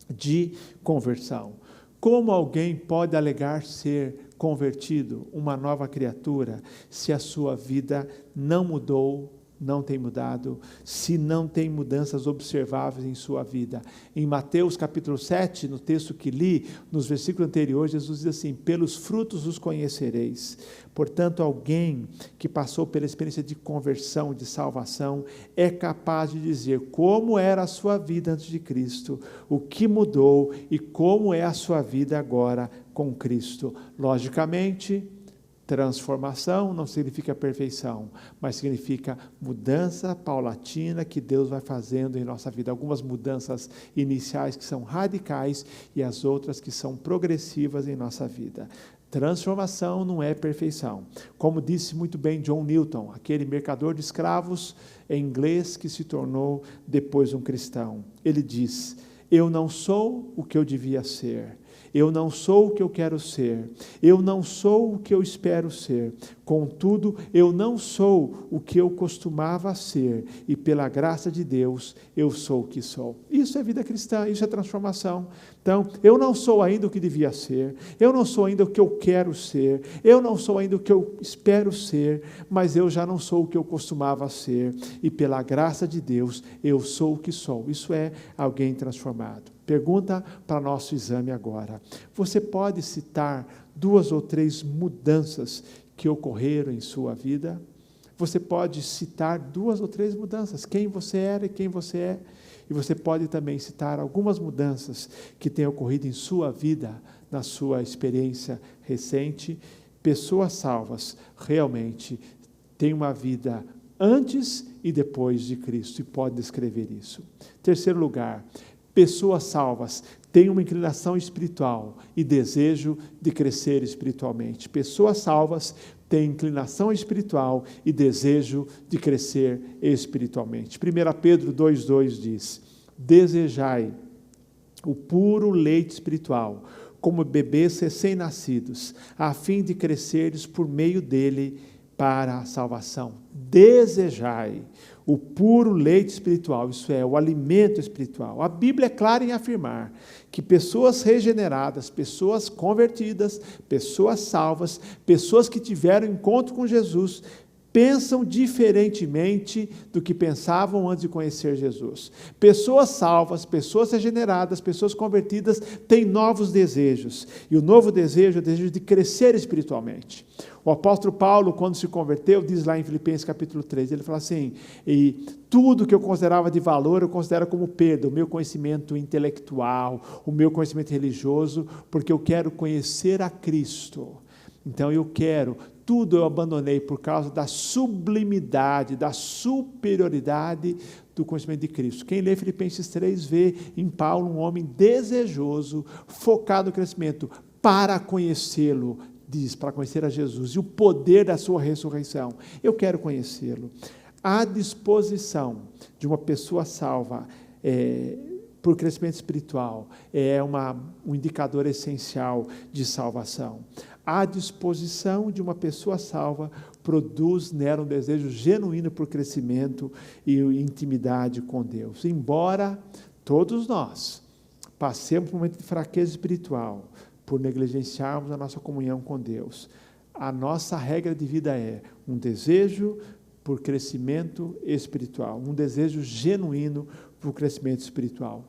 de conversão. Como alguém pode alegar ser convertido, uma nova criatura, se a sua vida não mudou, não tem mudado, se não tem mudanças observáveis em sua vida? Em Mateus capítulo 7, no texto que li, nos versículos anteriores, Jesus diz assim: pelos frutos os conhecereis. Portanto, alguém que passou pela experiência de conversão, de salvação, é capaz de dizer como era a sua vida antes de Cristo, o que mudou e como é a sua vida agora com Cristo. Logicamente, transformação não significa perfeição, mas significa mudança paulatina que Deus vai fazendo em nossa vida. Algumas mudanças iniciais que são radicais e as outras que são progressivas em nossa vida. Transformação não é perfeição. Como disse muito bem John Newton, aquele mercador de escravos inglês que se tornou depois um cristão. Ele diz: eu não sou o que eu devia ser. Eu não sou o que eu quero ser, eu não sou o que eu espero ser, contudo, eu não sou o que eu costumava ser, e pela graça de Deus, eu sou o que sou. Isso é vida cristã, isso é transformação. Então, eu não sou ainda o que devia ser, eu não sou ainda o que eu quero ser, eu não sou ainda o que eu espero ser, mas eu já não sou o que eu costumava ser, e pela graça de Deus, eu sou o que sou. Isso é alguém transformado. Pergunta para nosso exame agora. Você pode citar 2 ou 3 mudanças que ocorreram em sua vida? Você pode citar 2 ou 3 mudanças, quem você era e quem você é. E você pode também citar algumas mudanças que têm ocorrido em sua vida, na sua experiência recente. Pessoas salvas realmente têm uma vida antes e depois de Cristo e pode descrever isso. Terceiro lugar, pessoas salvas têm uma inclinação espiritual e desejo de crescer espiritualmente. Pessoas salvas têm inclinação espiritual e desejo de crescer espiritualmente. 1 Pedro 2,2 diz: desejai o puro leite espiritual, como bebês recém-nascidos, a fim de cresceres por meio dele para a salvação. Desejai o puro leite espiritual, isso é, o alimento espiritual. A Bíblia é clara em afirmar que pessoas regeneradas, pessoas convertidas, pessoas salvas, pessoas que tiveram encontro com Jesus, pensam diferentemente do que pensavam antes de conhecer Jesus. Pessoas salvas, pessoas regeneradas, pessoas convertidas têm novos desejos. E o novo desejo é o desejo de crescer espiritualmente. O apóstolo Paulo, quando se converteu, diz lá em Filipenses capítulo 3, ele fala assim: e tudo que eu considerava de valor, eu considero como perda, o meu conhecimento intelectual, o meu conhecimento religioso, porque eu quero conhecer a Cristo. Então tudo eu abandonei por causa da sublimidade, da superioridade do conhecimento de Cristo. Quem lê Filipenses 3 vê em Paulo um homem desejoso, focado no crescimento, para conhecê-lo, diz, para conhecer a Jesus e o poder da sua ressurreição. Eu quero conhecê-lo. A disposição de uma pessoa salva por crescimento espiritual é um indicador essencial de salvação. A disposição de uma pessoa salva produz nela um desejo genuíno por crescimento e intimidade com Deus. Embora todos nós passemos por um momento de fraqueza espiritual, por negligenciarmos a nossa comunhão com Deus, a nossa regra de vida é um desejo por crescimento espiritual, um desejo genuíno por crescimento espiritual.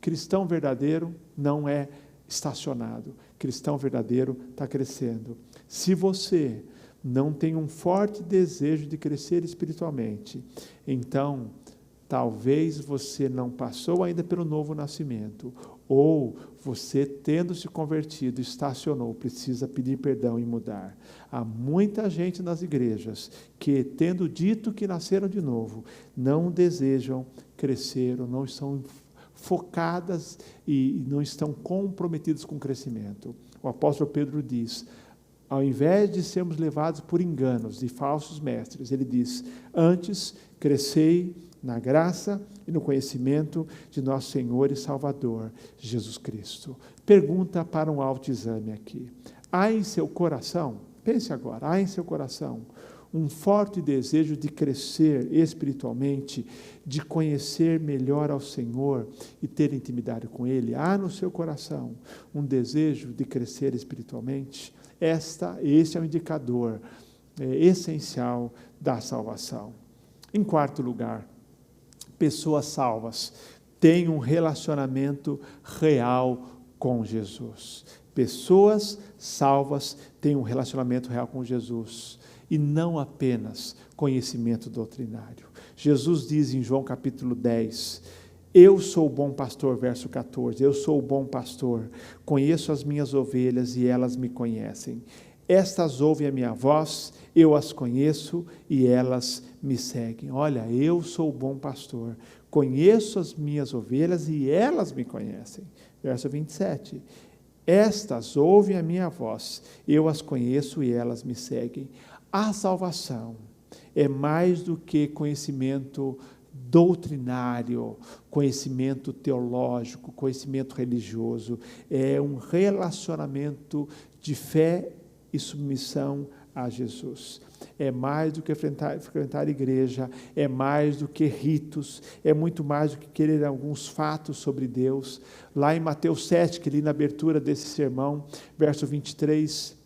Cristão verdadeiro não é estacionado. Cristão verdadeiro está crescendo. Se você não tem um forte desejo de crescer espiritualmente, então talvez você não passou ainda pelo novo nascimento, ou você, tendo se convertido, estacionou, precisa pedir perdão e mudar. Há muita gente nas igrejas que, tendo dito que nasceram de novo, não desejam crescer ou não estão focadas e não estão comprometidas com o crescimento. O apóstolo Pedro diz: ao invés de sermos levados por enganos de falsos mestres, ele diz: antes crescei na graça e no conhecimento de nosso Senhor e Salvador, Jesus Cristo. Pergunta para um autoexame aqui. Há em seu coração, pense agora, há em seu coração um forte desejo de crescer espiritualmente, de conhecer melhor ao Senhor e ter intimidade com Ele? Há no seu coração um desejo de crescer espiritualmente? Este é um indicador essencial da salvação. Em quarto lugar, pessoas salvas têm um relacionamento real com Jesus. Pessoas salvas têm um relacionamento real com Jesus. E não apenas conhecimento doutrinário. Jesus diz em João capítulo 10, eu sou o bom pastor, verso 14, eu sou o bom pastor, conheço as minhas ovelhas e elas me conhecem. Estas ouvem a minha voz, eu as conheço e elas me seguem. Olha, eu sou o bom pastor, conheço as minhas ovelhas e elas me conhecem. Verso 27, estas ouvem a minha voz, eu as conheço e elas me seguem. A salvação é mais do que conhecimento doutrinário, conhecimento teológico, conhecimento religioso. É um relacionamento de fé e submissão a Jesus. É mais do que frequentar a igreja, é mais do que ritos, é muito mais do que querer alguns fatos sobre Deus. Lá em Mateus 7, que li na abertura desse sermão, verso 23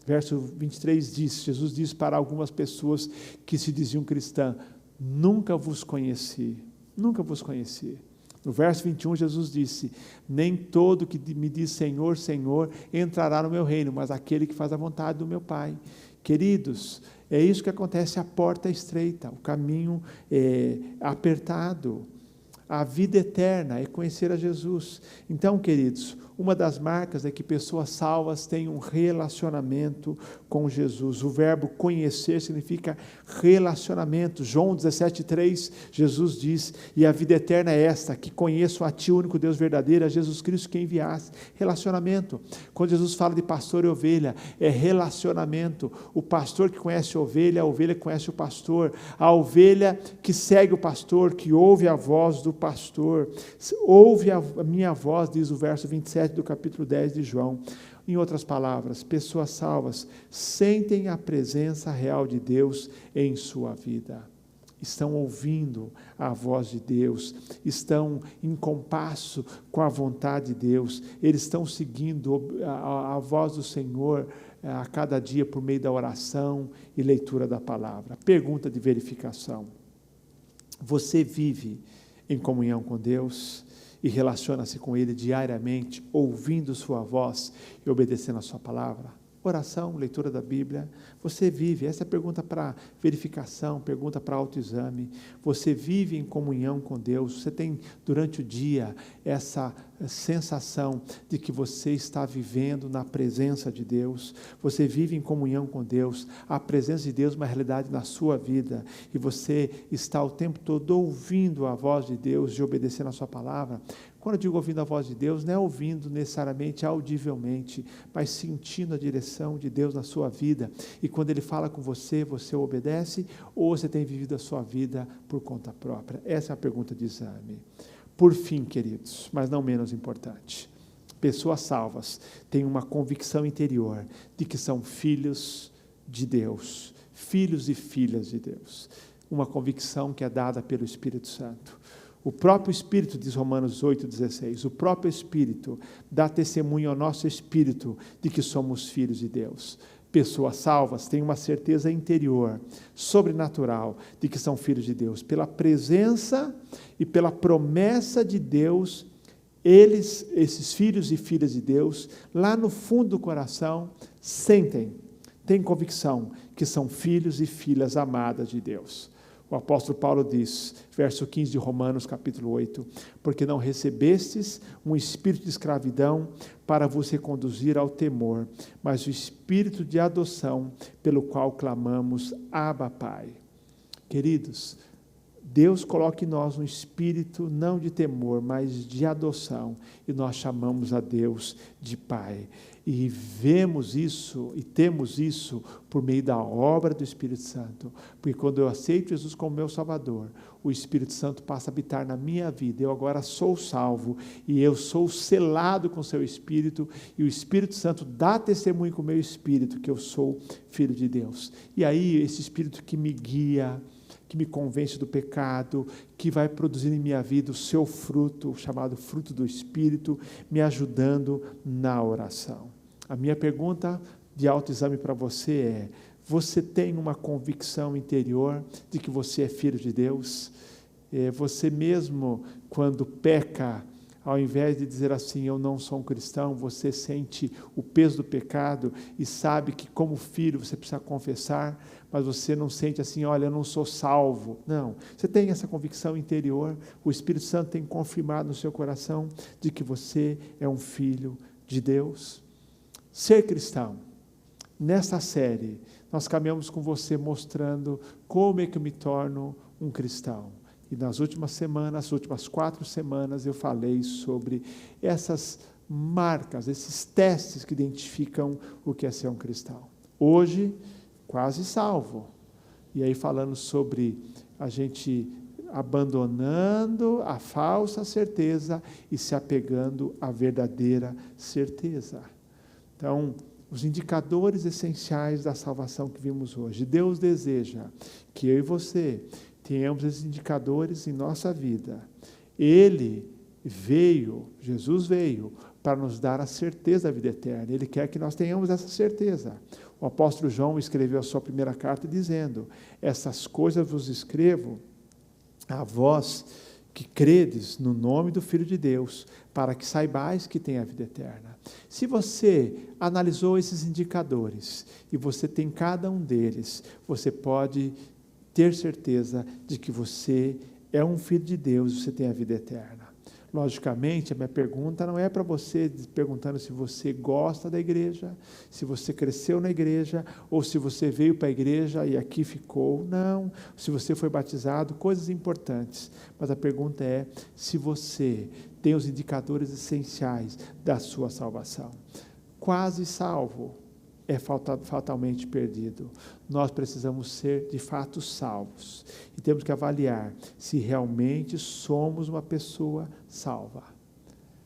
diz, Jesus diz para algumas pessoas que se diziam cristãs: nunca vos conheci, nunca vos conheci. No verso 21, Jesus disse: nem todo que me diz Senhor, Senhor, entrará no meu reino, mas aquele que faz a vontade do meu Pai. Queridos, é isso que acontece, a porta é estreita, o caminho é apertado. A vida eterna é conhecer a Jesus. Então, queridos, uma das marcas é que pessoas salvas têm um relacionamento com Jesus. O verbo conhecer significa relacionamento. João 17,3, Jesus diz: e a vida eterna é esta, que conheço a Ti, o único Deus verdadeiro, a Jesus Cristo que enviaste. Relacionamento. Quando Jesus fala de pastor e ovelha, é relacionamento. O pastor que conhece a ovelha que conhece o pastor, a ovelha que segue o pastor, que ouve a voz do pastor, ouve a minha voz, diz o verso 27 do capítulo 10 de João. Em outras palavras, pessoas salvas sentem a presença real de Deus em sua vida. Estão ouvindo a voz de Deus, estão em compasso com a vontade de Deus, eles estão seguindo a voz do Senhor a cada dia por meio da oração e leitura da palavra. Pergunta de verificação: você vive em comunhão com Deus e relaciona-se com Ele diariamente, ouvindo sua voz e obedecendo a sua palavra? Oração, leitura da Bíblia, você vive? Essa é a pergunta para verificação, pergunta para autoexame. Você vive em comunhão com Deus? Você tem durante o dia essa sensação de que você está vivendo na presença de Deus? Você vive em comunhão com Deus? A presença de Deus é uma realidade na sua vida e você está o tempo todo ouvindo a voz de Deus e obedecendo a sua palavra? Quando eu digo ouvindo a voz de Deus, não é ouvindo necessariamente audivelmente, mas sentindo a direção de Deus na sua vida. E quando Ele fala com você, você obedece, ou você tem vivido a sua vida por conta própria? Essa é a pergunta de exame. Por fim, queridos, mas não menos importante, pessoas salvas têm uma convicção interior de que são filhos de Deus, filhos e filhas de Deus. Uma convicção que é dada pelo Espírito Santo. O próprio Espírito, diz Romanos 8,16, o próprio Espírito dá testemunho ao nosso espírito de que somos filhos de Deus. Pessoas salvas têm uma certeza interior, sobrenatural, de que são filhos de Deus. Pela presença e pela promessa de Deus, eles, esses filhos e filhas de Deus, lá no fundo do coração, têm convicção que são filhos e filhas amadas de Deus. O apóstolo Paulo diz, verso 15 de Romanos, capítulo 8, porque não recebestes um espírito de escravidão para vos reconduzir ao temor, mas o espírito de adoção, pelo qual clamamos, Abba, Pai. Queridos, Deus coloca em nós um espírito não de temor, mas de adoção, e nós chamamos a Deus de Pai. E vemos isso, e temos isso por meio da obra do Espírito Santo, porque quando eu aceito Jesus como meu Salvador, o Espírito Santo passa a habitar na minha vida, eu agora sou salvo, e eu sou selado com o seu Espírito, e o Espírito Santo dá testemunho com o meu Espírito, que eu sou filho de Deus. E aí, esse Espírito que me guia, que me convence do pecado, que vai produzir em minha vida o seu fruto, chamado fruto do Espírito, me ajudando na oração. A minha pergunta de autoexame para você é: você tem uma convicção interior de que você é filho de Deus? Você mesmo, quando peca, ao invés de dizer assim, eu não sou um cristão, você sente o peso do pecado e sabe que como filho você precisa confessar, mas você não sente assim, olha, eu não sou salvo. Não, você tem essa convicção interior, o Espírito Santo tem confirmado no seu coração de que você é um filho de Deus. Ser cristão, nesta série, nós caminhamos com você mostrando como é que eu me torno um cristão. E nas últimas semanas, as últimas 4 semanas, eu falei sobre essas marcas, esses testes que identificam o que é ser um cristão. Hoje, quase salvo. E aí falando sobre a gente abandonando a falsa certeza e se apegando à verdadeira certeza. Então, os indicadores essenciais da salvação que vimos hoje. Deus deseja que eu e você tenhamos esses indicadores em nossa vida. Jesus veio para nos dar a certeza da vida eterna. Ele quer que nós tenhamos essa certeza. O apóstolo João escreveu a sua primeira carta dizendo: essas coisas vos escrevo a vós que credes no nome do Filho de Deus, para que saibais que tem a vida eterna. Se você analisou esses indicadores e você tem cada um deles, você pode ter certeza de que você é um filho de Deus e você tem a vida eterna. Logicamente, a minha pergunta não é para você perguntando se você gosta da igreja, se você cresceu na igreja, ou se você veio para a igreja e aqui ficou. Não, se você foi batizado, coisas importantes. Mas a pergunta é se você tem os indicadores essenciais da sua salvação. Quase salvo é fatalmente perdido. Nós precisamos ser, de fato, salvos. E temos que avaliar se realmente somos uma pessoa salva.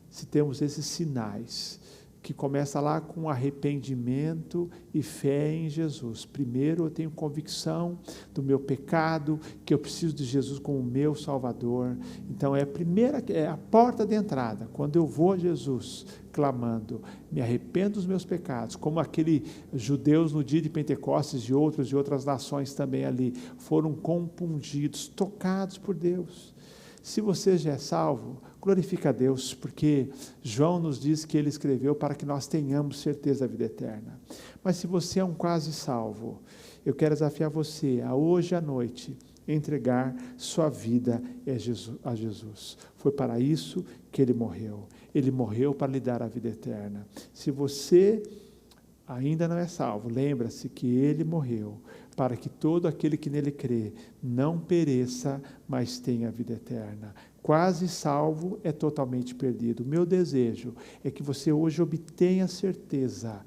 Se temos esses sinais, que começa lá com arrependimento e fé em Jesus. Primeiro, eu tenho convicção do meu pecado, que eu preciso de Jesus como meu Salvador. Então, é a porta de entrada. Quando eu vou a Jesus, clamando, me arrependo dos meus pecados, como aqueles judeus no dia de Pentecostes e outros de outras nações também ali, foram compungidos, tocados por Deus. Se você já é salvo, glorifica a Deus, porque João nos diz que ele escreveu para que nós tenhamos certeza da vida eterna. Mas se você é um quase salvo, eu quero desafiar você a hoje à noite entregar sua vida a Jesus. Foi para isso que ele morreu. Ele morreu para lhe dar a vida eterna. Se você ainda não é salvo, lembra-se que ele morreu para que todo aquele que nele crê não pereça, mas tenha a vida eterna. Quase salvo é totalmente perdido. O meu desejo é que você hoje obtenha certeza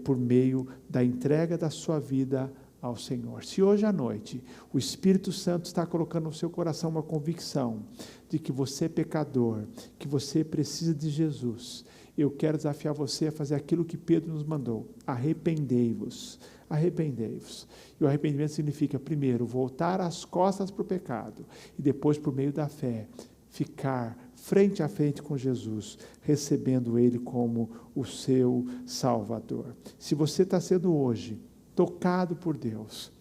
por meio da entrega da sua vida ao Senhor. Se hoje à noite o Espírito Santo está colocando no seu coração uma convicção de que você é pecador, que você precisa de Jesus, eu quero desafiar você a fazer aquilo que Pedro nos mandou: arrependei-vos. Arrependei-vos. E o arrependimento significa, primeiro, voltar as costas para o pecado e depois, por meio da fé, ficar frente a frente com Jesus, recebendo Ele como o seu Salvador. Se você está sendo hoje tocado por Deus,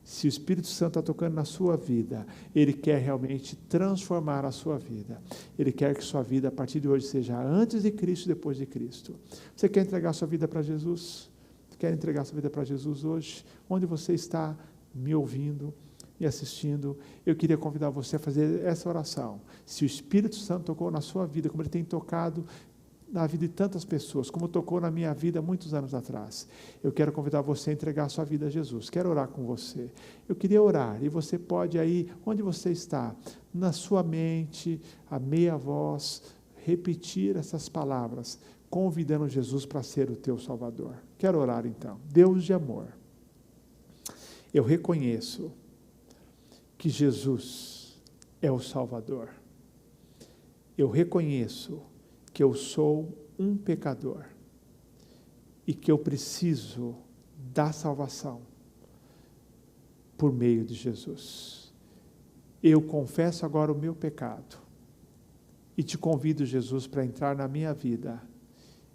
se o Espírito Santo está tocando na sua vida, Ele quer realmente transformar a sua vida. Ele quer que sua vida, a partir de hoje, seja antes de Cristo e depois de Cristo. Você quer entregar sua vida para Jesus? Quer entregar sua vida para Jesus hoje? Onde você está me ouvindo e assistindo, eu queria convidar você a fazer essa oração. Se o Espírito Santo tocou na sua vida, como Ele tem tocado na vida de tantas pessoas, como tocou na minha vida muitos anos atrás, eu quero convidar você a entregar a sua vida a Jesus. Quero orar com você. Eu queria orar, e você pode aí, onde você está, na sua mente, a meia voz, repetir essas palavras, convidando Jesus para ser o teu Salvador. Quero orar então. Deus de amor, eu reconheço que Jesus é o Salvador. Eu reconheço que eu sou um pecador e que eu preciso da salvação por meio de Jesus. Eu confesso agora o meu pecado e te convido, Jesus, para entrar na minha vida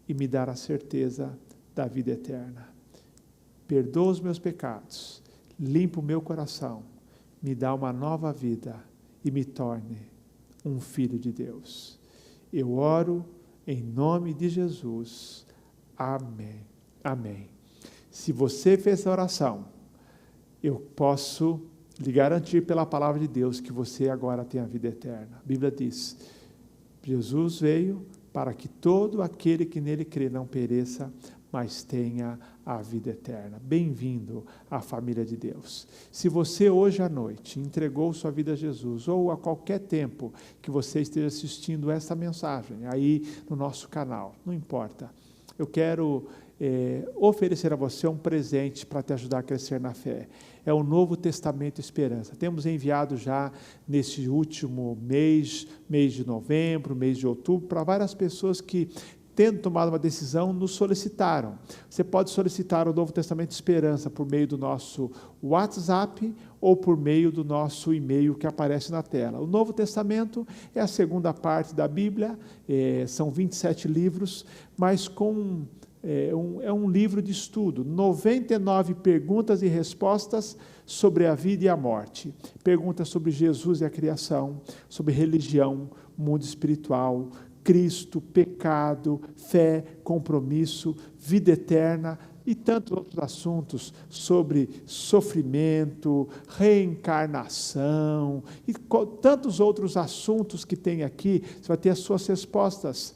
e me dar a certeza da vida eterna. Perdoa os meus pecados, limpa o meu coração, me dá uma nova vida e me torne um filho de Deus. Eu oro em nome de Jesus. Amém. Amém. Se você fez essa oração, eu posso lhe garantir pela palavra de Deus que você agora tem a vida eterna. A Bíblia diz: Jesus veio para que todo aquele que nele crê não pereça, mas tenha a vida eterna. Bem-vindo à família de Deus. Se você hoje à noite entregou sua vida a Jesus, ou a qualquer tempo que você esteja assistindo essa mensagem aí no nosso canal, não importa, eu quero oferecer a você um presente para te ajudar a crescer na fé. É o Novo Testamento Esperança. Temos enviado já nesse último mês de novembro, mês de outubro, para várias pessoas que, tendo tomado uma decisão, nos solicitaram. Você pode solicitar o Novo Testamento Esperança por meio do nosso WhatsApp ou por meio do nosso e-mail que aparece na tela. O Novo Testamento é a segunda parte da Bíblia, são 27 livros, mas é um livro de estudo, 99 perguntas e respostas sobre a vida e a morte. Perguntas sobre Jesus e a criação, sobre religião, mundo espiritual, Cristo, pecado, fé, compromisso, vida eterna, e tantos outros assuntos sobre sofrimento, reencarnação e tantos outros assuntos que tem aqui. Você vai ter as suas respostas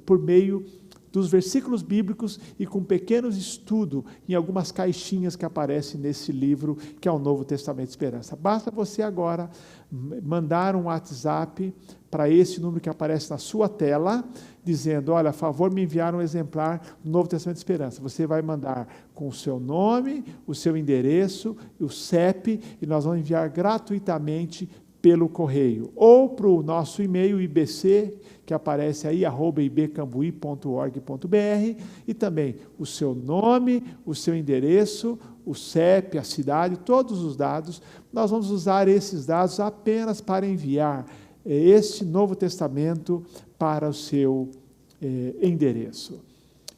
por meio dos versículos bíblicos e com pequenos estudos em algumas caixinhas que aparecem nesse livro, que é o Novo Testamento de Esperança. Basta você agora mandar um WhatsApp para esse número que aparece na sua tela, dizendo, olha, a favor me enviar um exemplar do Novo Testamento de Esperança. Você vai mandar com o seu nome, o seu endereço, o CEP, e nós vamos enviar gratuitamente pelo correio, ou para o nosso e-mail ibc, que aparece aí, @ibcambuí.org.br, e também o seu nome, o seu endereço, o CEP, a cidade, todos os dados. Nós vamos usar esses dados apenas para enviar este Novo Testamento para o seu endereço.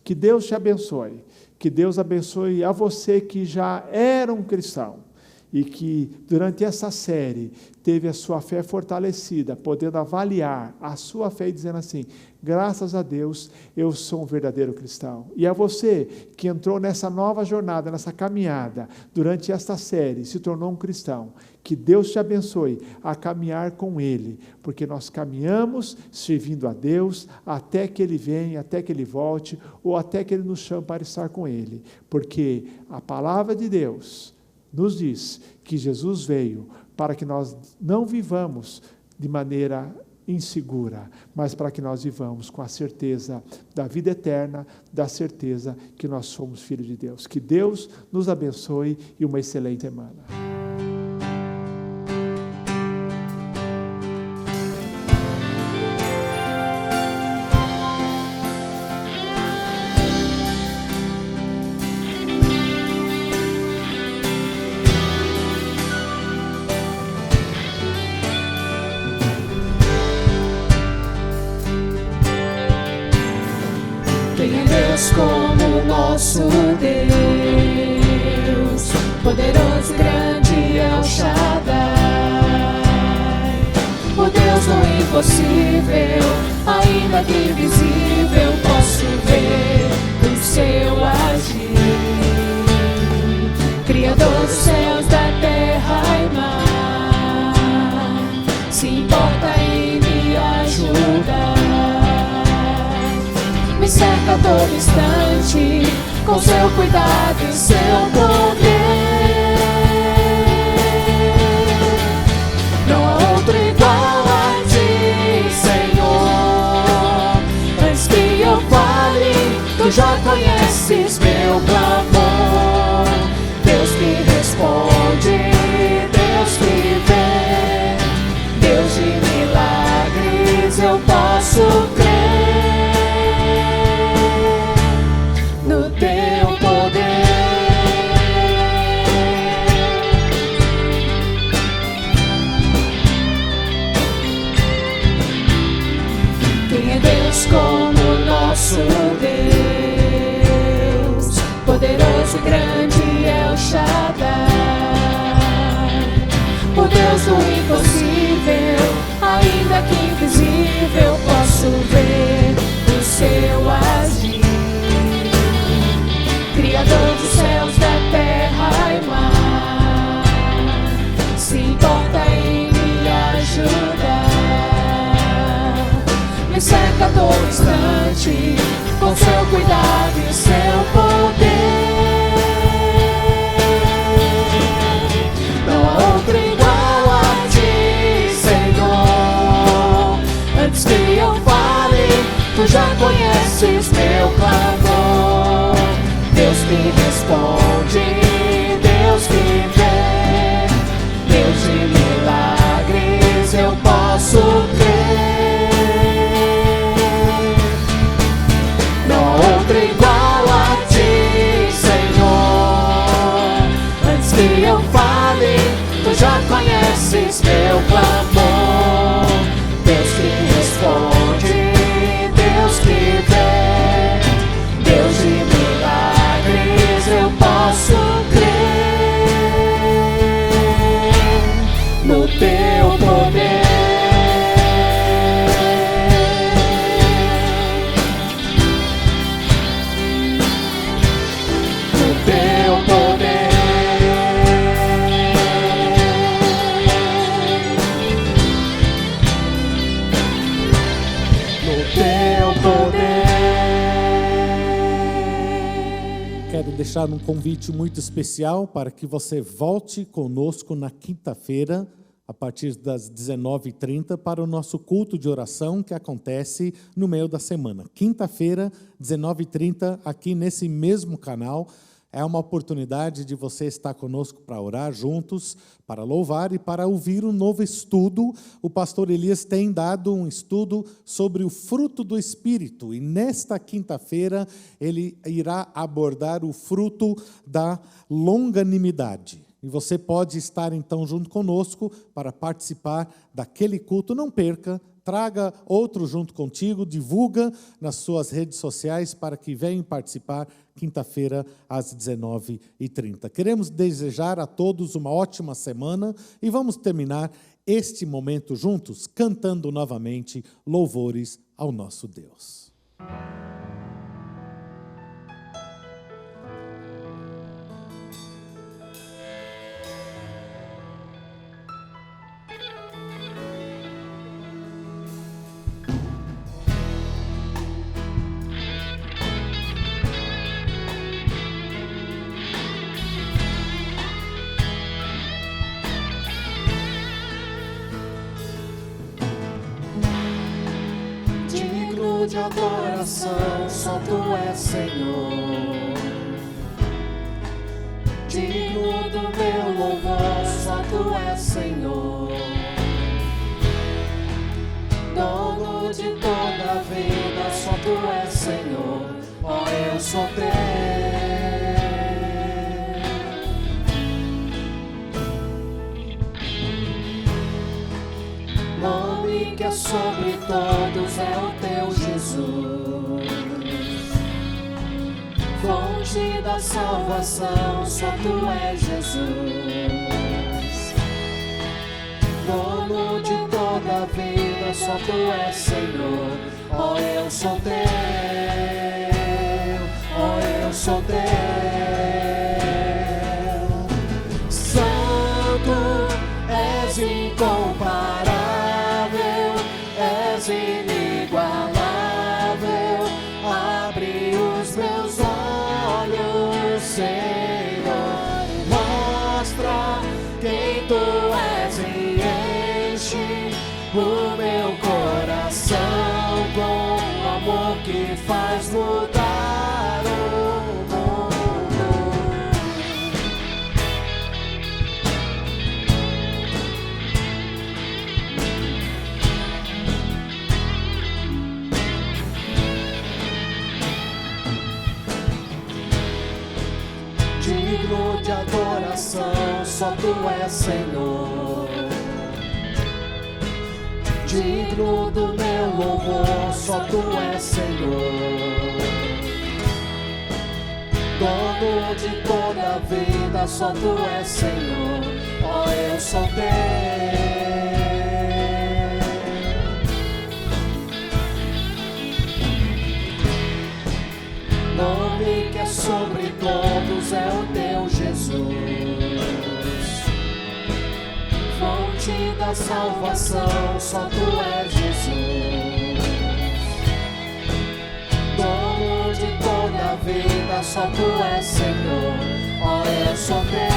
Que Deus te abençoe, que Deus abençoe a você que já era um cristão, e que durante essa série teve a sua fé fortalecida, podendo avaliar a sua fé e dizendo assim, graças a Deus eu sou um verdadeiro cristão. E a você que entrou nessa nova jornada, nessa caminhada, durante esta série, se tornou um cristão, que Deus te abençoe a caminhar com Ele, porque nós caminhamos servindo a Deus até que Ele venha, até que Ele volte, ou até que Ele nos chame para estar com Ele, porque a palavra de Deus nos diz que Jesus veio para que nós não vivamos de maneira insegura, mas para que nós vivamos com a certeza da vida eterna, da certeza que nós somos filhos de Deus. Que Deus nos abençoe e uma excelente semana. Como nosso Deus, poderoso e grande El Shaddai, o Deus do impossível, ainda que invisível, posso ver o seu agir, Criador dos céus, da terra e mar, se importa em me ajudar. Me cerca a todo instante com seu cuidado e seu poder. Não há outro igual a ti, Senhor. Antes que eu fale, tu já conheces meu clamor. Deus que responde, Deus que vê, Deus de milagres, eu posso crer. Como nosso Deus, poderoso e grande El Shaddai, o Deus do impossível, ainda que invisível, posso ver o seu agir, Criador dos céus, da terra e mar, se importa em me ajudar. Me cerca a todo instante com seu cuidado e seu poder. Não há outro igual a ti, Senhor. Antes que eu fale, tu já conheces meu clamor. Deus que responde, Deus que vê, Deus de milagres, eu posso crer. Outro igual a ti, Senhor. Antes que eu fale, tu já conheces meu clamor. Deus que responde, Deus que vê, Deus de milagres, eu posso crer no teu poder. deixar um convite muito especial para que você volte conosco na quinta-feira, a partir das 19h30, para o nosso culto de oração que acontece no meio da semana. Quinta-feira, 19h30, aqui nesse mesmo canal. É uma oportunidade de você estar conosco para orar juntos, para louvar e para ouvir um novo estudo. O pastor Elias tem dado um estudo sobre o fruto do Espírito. E nesta quinta-feira ele irá abordar o fruto da longanimidade. E você pode estar então junto conosco para participar daquele culto. Não perca. Traga outro junto contigo, divulga nas suas redes sociais para que venham participar quinta-feira às 19h30. Queremos desejar a todos uma ótima semana e vamos terminar este momento juntos cantando novamente louvores ao nosso Deus. De adoração, só Tu és Senhor. Digno do meu louvor, só Tu és Senhor. Dono de toda a vida, só Tu és Senhor. Ó, eu sou Teu. Nome que é sobre todos é o Teu Jesus. Fonte da salvação, só Tu és Jesus. Dono de toda a vida, só Tu és Senhor. Ó, eu sou Teu, ó, eu sou Teu. Santo, és incomparável, és inigualável. Abre os meus olhos, Senhor, mostra quem Tu és e enche o meu coração com amor que faz mudar o mundo. Digno de adoração, só Tu és Senhor. Digno do meu louvor, só Tu és Senhor. Dono de toda a vida, só Tu és Senhor. Ó, eu sou Teu. Nome que é sobre todos é o Teu Jesus. Fonte da salvação, só Tu és Jesus. Dono de toda a vida, só Tu és Senhor. Ó, eu sou Teu.